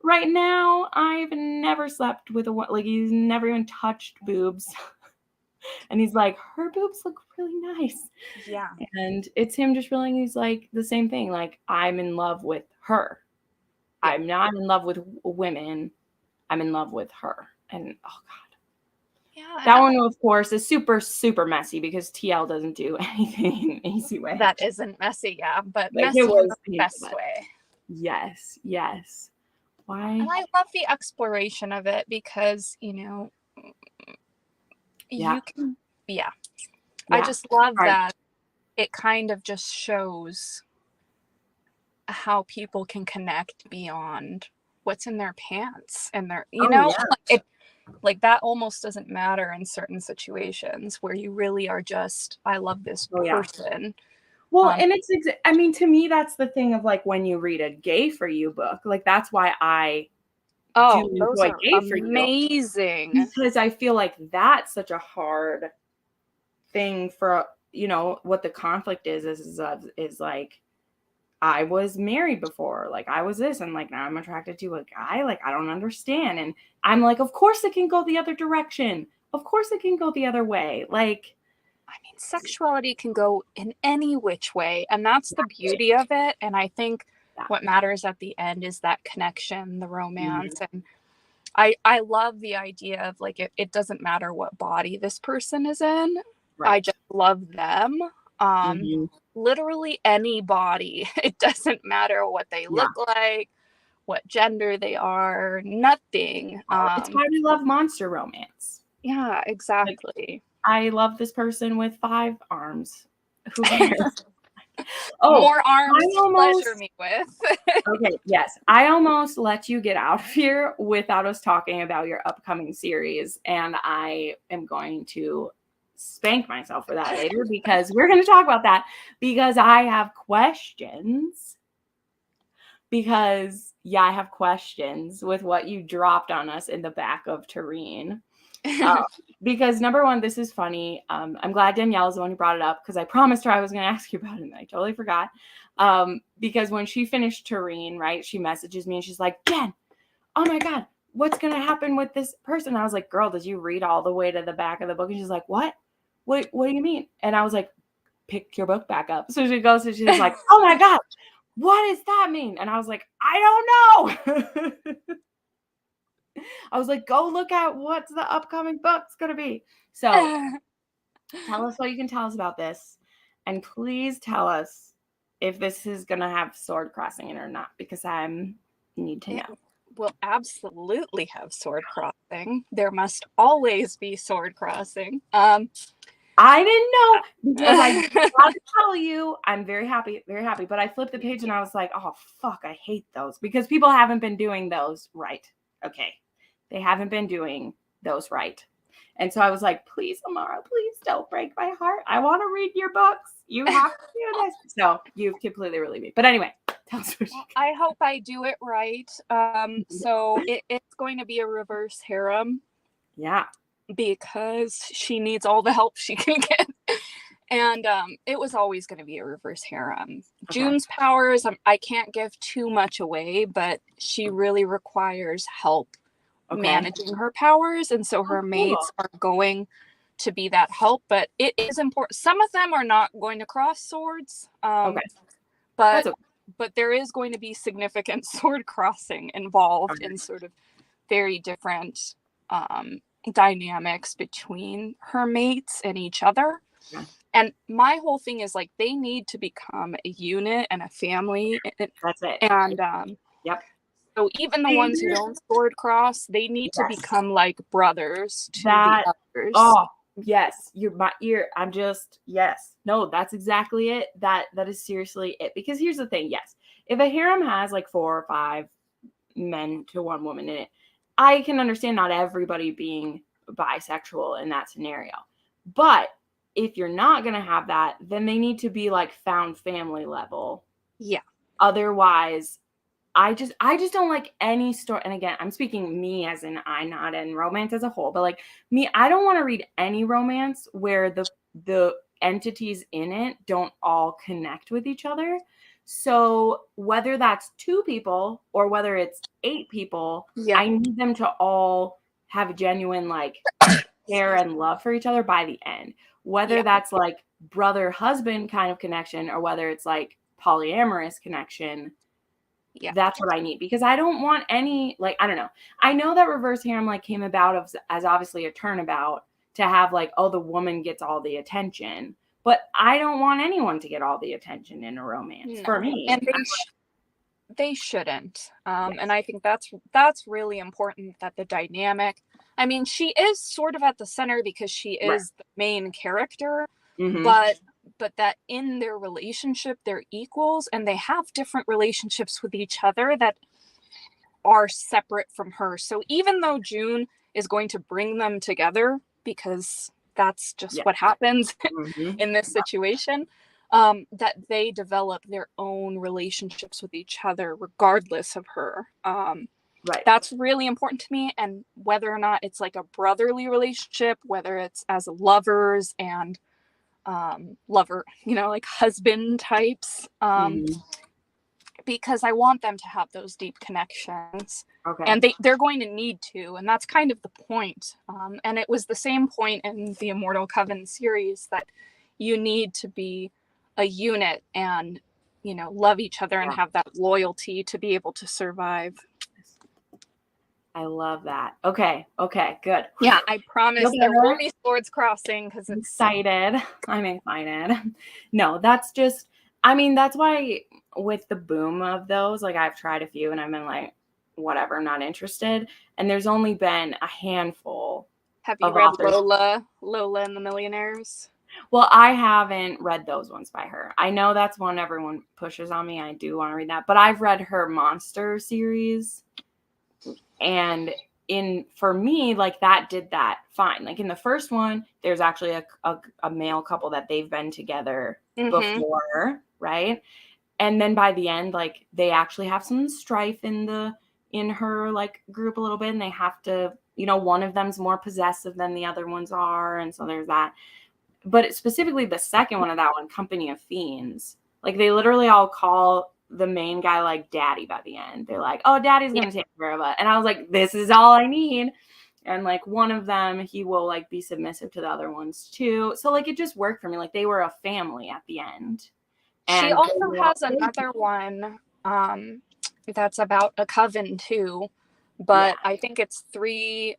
right now? I've never slept with like he's never even touched boobs. And he's like, her boobs look really nice. Yeah. And it's him just feeling he's like the same thing. Like, I'm in love with her. Yeah. I'm not in love with women. I'm in love with her. And oh God. Yeah. That one, of course, is super, super messy because TL doesn't do anything in an easy way. That isn't messy, yeah, but Like, messy it in was the painful, best but way. yes, yes. Why? And I love the exploration of it because, Yeah. you can, yeah. Yeah. I just love Right. that it kind of just shows how people can connect beyond what's in their pants and their, Yeah. like that almost doesn't matter in certain situations where you really are just, I love this Yeah. person. Well, and it's, I mean, to me, that's the thing of like when you read a gay for you book, like that's why I do Those enjoy are gay for you. amazing. Because I feel like that's such a hard thing for, what the conflict is like, I was married before, like I was this, and like now I'm attracted to a guy, like I don't understand. And I'm like, of course it can go the other direction. Of course it can go the other way. Like, I mean, sexuality can go in any which way, and that's the beauty of it. And I think what matters at the end is that connection, the romance. And I love the idea of like it doesn't matter what body this person is in. right. I just love them. Literally any body. It doesn't matter what they look like, what gender they are, nothing. It's why we love monster romance. Yeah, exactly. Like, I love this person with 5 arms. Who cares? More arms to pleasure me with. Okay, yes. I almost let you get out of here without us talking about your upcoming series, and I am going to spank myself for that later because we're going to talk about that because I have questions. Because, I have questions with what you dropped on us in the back of Tureen. Because number one, this is funny. I'm glad Danielle is the one who brought it up because I promised her I was going to ask you about it and I totally forgot. Because when she finished Tureen, right, she messages me and she's like, Jen, oh my God, what's going to happen with this person? And I was like, girl, did you read all the way to the back of the book? And she's like, what? What do you mean? And I was like, pick your book back up. So she goes and she's like, oh my God, what does that mean? And I was like, I don't know. I was like, go look at what the upcoming book's going to be. So tell us what you can tell us about this. And please tell us if this is going to have sword crossing in it or not, because I need to know. It will absolutely have sword crossing. There must always be sword crossing. I didn't know because I got to tell you, I'm very happy. But I flipped the page and I was like, oh, fuck, I hate those because people haven't been doing those right. Okay. They haven't been doing those right. And so I was like, please, Amara, please don't break my heart. I want to read your books. You have to do this. So you've completely relieved me. But anyway, tell us what you I hope I do it right. So it's going to be a reverse harem. Yeah. Because she needs all the help she can get. And it was always going to be a reverse harem. Okay. June's powers, I can't give too much away, but she really requires help managing her powers. And so her mates are going to be that help. But it is important. Some of them are not going to cross swords. But there is going to be significant sword crossing involved in sort of very different dynamics between her mates and each other. Yeah. And my whole thing is like they need to become a unit and a family. That's it. And so even the ones who don't sword cross, they need to become like brothers to the others. Oh, yes. I'm just, yes. No, that's exactly it. That is seriously it. Because here's the thing, yes. If a harem has like 4 or 5 men to 1 woman in it, I can understand not everybody being bisexual in that scenario. But if you're not going to have that, then they need to be like found family level. Yeah. Otherwise, I just don't like any story. And again, I'm speaking me as in I, not in romance as a whole, but like me, I don't want to read any romance where the entities in it don't all connect with each other. So whether that's 2 people or whether it's 8 people, Yeah. I need them to all have genuine like care and love for each other by the end. Whether that's like brother husband kind of connection or whether it's like polyamorous connection, that's what I need, because I don't want any, like, I don't know. I know that reverse harem like came about as obviously a turnabout to have like, oh, the woman gets all the attention, but I don't want anyone to get all the attention in a romance for me. And they shouldn't. And I think that's really important, that the dynamic, I mean, she is sort of at the center because she is the main character, but that in their relationship, they're equals and they have different relationships with each other that are separate from her. So even though June is going to bring them together, because that's just what happens in this situation, that they develop their own relationships with each other regardless of her. That's really important to me. And whether or not it's like a brotherly relationship, whether it's as lovers and lover, like husband types, because I want them to have those deep connections. And they're going to need to, and that's kind of the point. And it was the same point in the Immortal Coven series, that you need to be a unit and, love each other and have that loyalty to be able to survive. I love that. Okay, good. Yeah, I promise there will be swords crossing because it's excited. I'm excited. No, that's just, I mean, that's why with the boom of those, like I've tried a few and I've been like, whatever, I'm not interested. And there's only been a handful. Have you read Lola and the Millionaires? Well, I haven't read those ones by her. I know that's one everyone pushes on me. I do want to read that, but I've read her Monster series. And for me, like that did that fine. Like in the first one, there's actually a male couple that they've been together before, right? And then by the end, like they actually have some strife in her like group a little bit, and they have to, one of them's more possessive than the other ones are, and so there's that. But specifically the second one of that one, Company of Fiends, like they literally all call the main guy like daddy by the end. They're like, oh, daddy's gonna take care of it. And I was like, this is all I need. And like one of them, he will like be submissive to the other ones too. So like it just worked for me. Like they were a family at the end. And she also has another one that's about a coven too, but I think it's three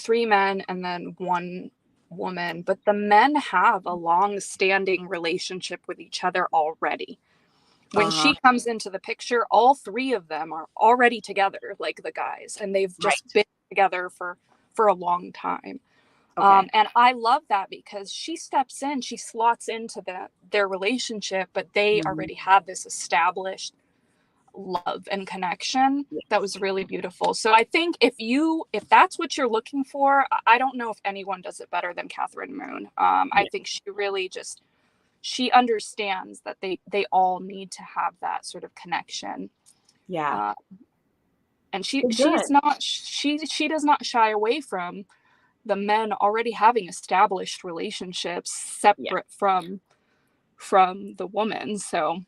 men and then one woman, but the men have a long-standing relationship with each other already. When she comes into the picture, all 3 of them are already together, like the guys, and they've just been together for a long time. And I love that because she steps in, she slots into their relationship, but they already have this established love and connection that was really beautiful. So I think if that's what you're looking for, I don't know if anyone does it better than Catherine Moon. I think she really she understands that they all need to have that sort of connection. And she does not shy away from the men already having established relationships separate from the woman. So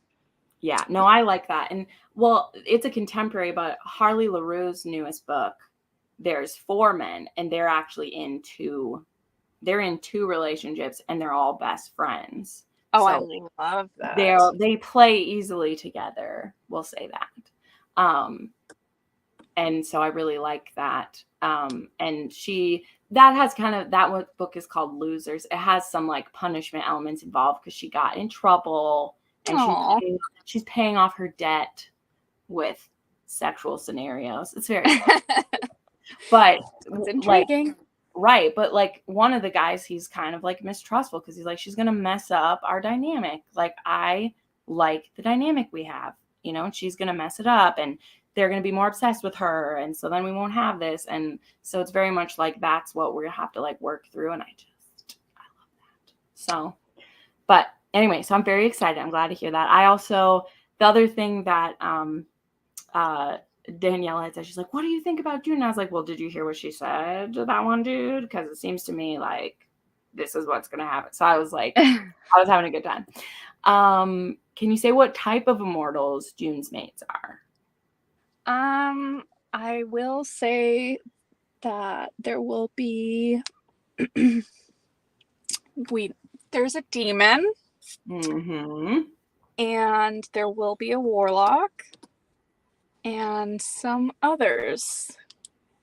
yeah, no, I like that. And well, it's a contemporary, but Harley LaRue's newest book, there's 4 men and they're actually in 2 relationships and they're all best friends. Oh, so I love that. They play easily together. We'll say that. And so I really like that. And that book is called Losers. It has some like punishment elements involved because she got in trouble and she's paying off her debt with sexual scenarios. It's very fun. But it's intriguing. Like, right. But like one of the guys, he's kind of like mistrustful because he's like, she's going to mess up our dynamic. Like I like the dynamic we have, and she's going to mess it up. And they're going to be more obsessed with her. And so then we won't have this. And so it's very much like, that's what we're going to have to like work through. And I love that. So, but anyway, so I'm very excited. I'm glad to hear that. I also, the other thing that, Danielle had said, she's like, what do you think about June? And I was like, well, did you hear what she said to that one dude? Because it seems to me like this is what's going to happen. So I was like, I was having a good time. Can you say what type of immortals June's mates are? I will say that there will be there's a demon, and there will be a warlock, and some others,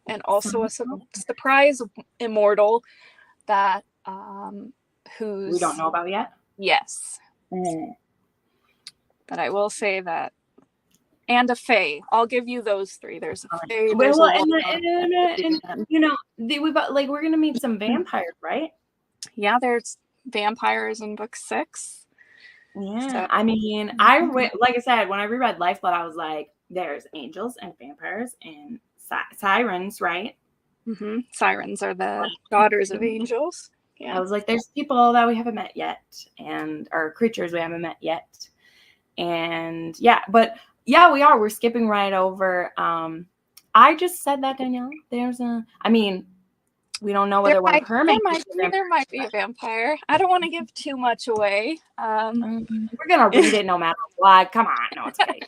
and also a surprise immortal that who's we don't know about yet. Yes. But I will say that, and a fae. I'll give you those three. There's a fae. There's and you know, we've got, like, we're gonna meet some vampires, right? Yeah, there's vampires in book 6. Yeah, so, I mean, like I said, when I reread Lifeblood, I was like, there's angels and vampires and sirens, right? Mm-hmm. Sirens are the daughters of angels. Yeah. I was like, there's people that we haven't met yet, or creatures we haven't met yet. And yeah, but yeah, we're skipping right over. I just said that, Danielle. We don't know whether one of her there might be a vampire. I don't want to give too much away. We're gonna read it no matter what. Come on, no, it's okay.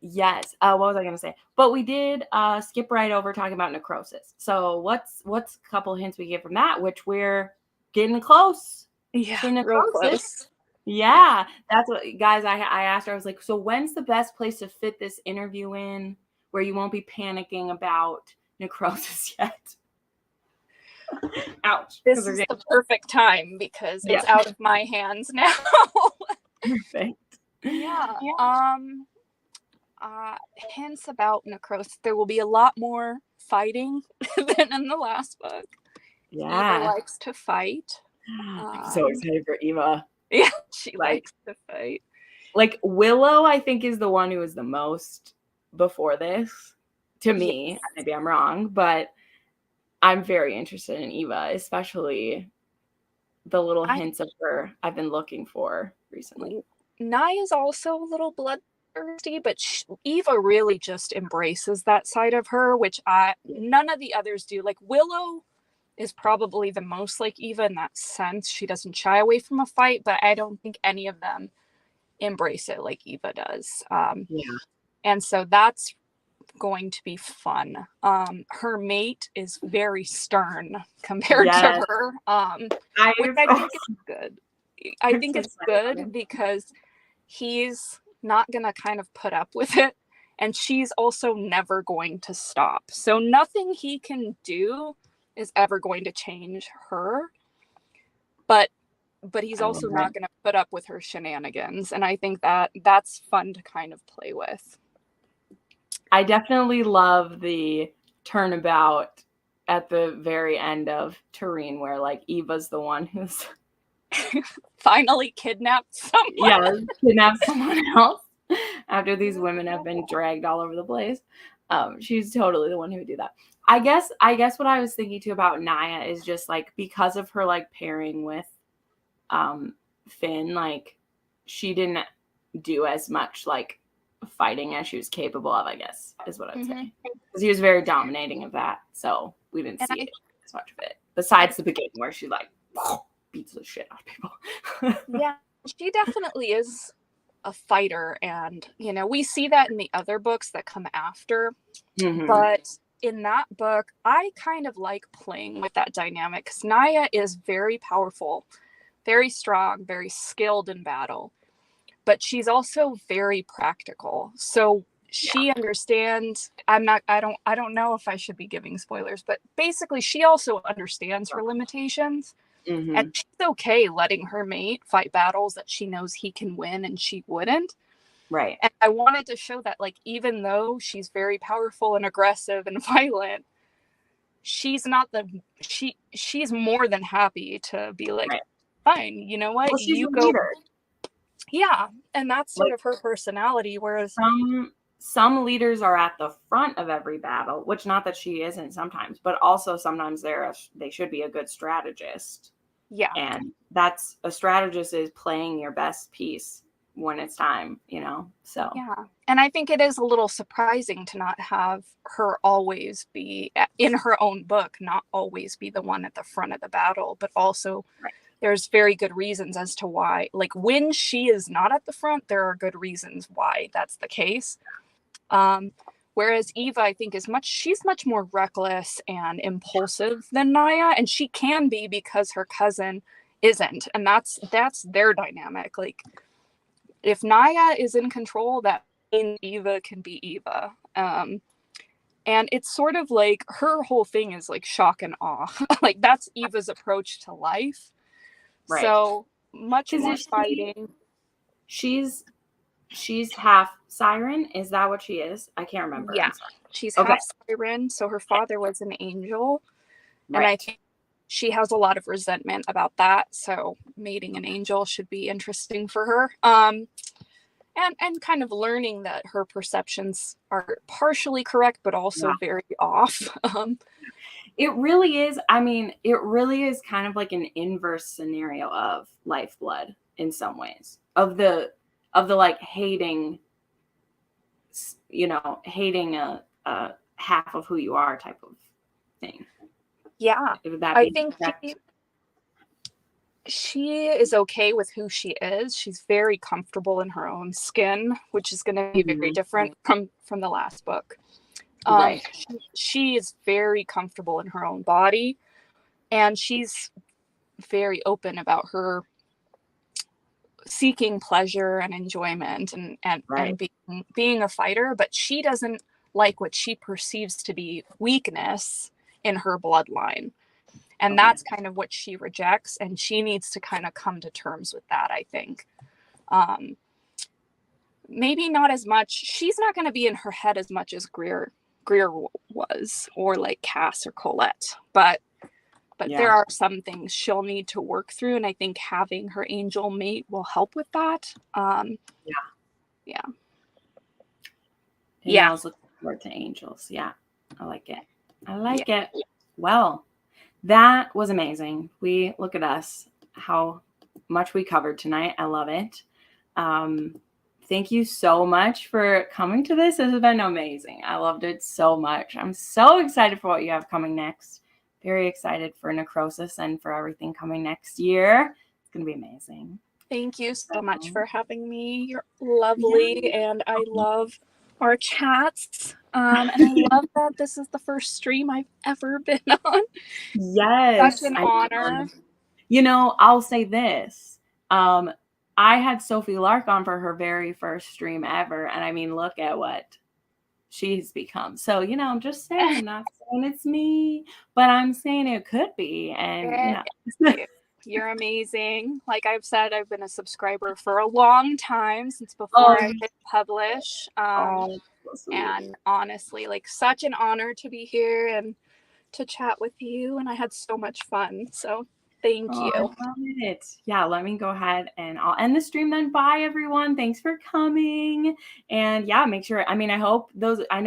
Yes. What was I gonna say? But we did skip right over talking about necrosis. So what's a couple of hints we get from that, which we're getting close. Yeah, real close. Yeah, that's what, guys, I asked her, I was like, so when's the best place to fit this interview in where you won't be panicking about necrosis yet? Ouch. This is the perfect time because it's out of my hands now. Perfect. Yeah. Hints about necrosis. There will be a lot more fighting than in the last book. Yeah. Eva likes to fight. I'm so excited for Eva. Yeah, she likes to fight. Like, Willow, I think, is the one who is the most before this. To me, yes. Maybe I'm wrong, but I'm very interested in Eva, especially the little hints of her I've been looking for recently. Naya's also a little bloodthirsty, but Eva really just embraces that side of her, which none of the others do. Like, Willow is probably the most like Eva in that sense. She doesn't shy away from a fight, but I don't think any of them embrace it like Eva does. And so that's going to be fun. Her mate is very stern compared to her, which I think is good. I think it's good because he's not gonna kind of put up with it, and she's also never going to stop. So nothing he can do is ever going to change her, but he's also not going to put up with her shenanigans, and I think that's fun to kind of play with. I definitely love the turnabout at the very end of Tureen, where like Eva's the one who's finally kidnapped someone. Yeah, kidnapped someone else after these women have been dragged all over the place. She's totally the one who would do that. I guess what I was thinking too about Naya is just like, because of her like pairing with Finn, like she didn't do as much like fighting as she was capable of, I guess, is what I'd say. Because he was very dominating of that, so we didn't see as much of it. Besides the beginning where she like beats the shit out of people. Yeah, she definitely is a fighter, and you know, we see that in the other books that come after. But in that book, I kind of like playing with that dynamic because Naya is very powerful, very strong, very skilled in battle, but she's also very practical. So she understands. I don't know if I should be giving spoilers, but basically she also understands her limitations. And she's okay letting her mate fight battles that she knows he can win and she wouldn't. Right. And I wanted to show that, like, even though she's very powerful and aggressive and violent, she's not she's more than happy to be like, fine, you know what? Well, she's a leader. Yeah, and that's sort Like, of her personality, whereas some leaders are at the front of every battle, which not that she isn't sometimes, but also sometimes they should be a good strategist. yeah. And that's a strategist is playing your best piece when it's time, so. Yeah. And I think it is a little surprising to not have her always be in her own book, not always be the one at the front of the battle, but also Right. there's very good reasons as to why, like when she is not at the front, there are good reasons why that's the case. Whereas Eva, I think she's much more reckless and impulsive than Naya, and she can be because her cousin isn't. And that's their dynamic. Like if Naya is in control, that means Eva can be Eva. And it's sort of like her whole thing is like shock and awe. Like that's Eva's approach to life. Right. So much more Because fighting. she's half siren. Is that what she is? I can't remember. Yeah, I'm sorry. she's Okay. half siren, so her father was an angel. Right. And I think she has a lot of resentment about that. So mating an angel should be interesting for her. And kind of learning that her perceptions are partially correct, but also very off. It really is. I mean, it really is kind of like an inverse scenario of Lifeblood in some ways, of the like hating a half of who you are type of thing. Yeah, I think she is okay with who she is. She's very comfortable in her own skin, which is going to be very different from the last book. Right. She is very comfortable in her own body, and she's very open about her seeking pleasure and enjoyment and being a fighter, but she doesn't like what she perceives to be weakness in her bloodline. And that's kind of what she rejects, and she needs to kind of come to terms with that, I think. Maybe not as much. She's not going to be in her head as much as Greer was, or like Cass or Colette. But there are some things she'll need to work through, and I think having her angel mate will help with that. Yeah. Danielle's looking forward to angels. Yeah, I like it. It. Well, that was amazing. Look at us, how much we covered tonight. I love it. Thank you so much for coming to this. This has been amazing. I loved it so much. I'm so excited for what you have coming next. Very excited for Necrosis and for everything coming next year. It's going to be amazing. Thank you so much for having me. You're lovely, and I love our chats. And I love that this is the first stream I've ever been on. Yes. Such an honor. I'll say this. I had Sophie Lark on for her very first stream ever. And I mean, look at what she's become. So, I'm just saying, I'm not saying it's me, but I'm saying it could be. And You're amazing. Like I've said, I've been a subscriber for a long time, since before I hit publish. And honestly, like such an honor to be here and to chat with you. And I had so much fun. So thank you. I love it. Yeah, let me go ahead and I'll end the stream then. Bye, everyone. Thanks for coming. And yeah, make sure. I know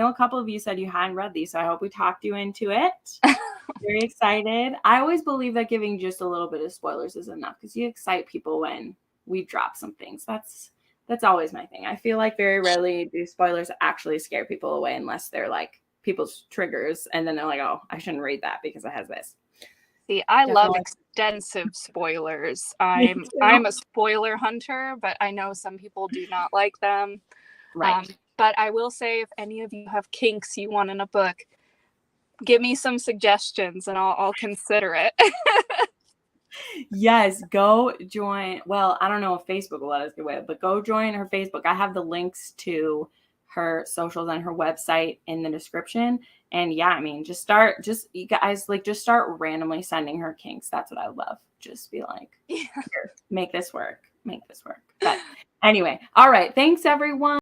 a couple of you said you hadn't read these, so I hope we talked you into it. Very excited. I always believe that giving just a little bit of spoilers is enough, because you excite people when we drop some things. That's always my thing. I feel like very rarely do spoilers actually scare people away, unless they're like people's triggers, and then they're like, oh, I shouldn't read that because it has this. See, I love extensive spoilers. I'm a spoiler hunter, but I know some people do not like them. Right. But I will say, if any of you have kinks you want in a book, give me some suggestions and I'll consider it. Yes, go join. Well, I don't know if Facebook will let us give it, but go join her Facebook. I have the links to her socials and her website in the description. And yeah, I mean, you guys just start randomly sending her kinks. That's what I love. Just be like, here, make this work. But anyway, all right. Thanks, everyone.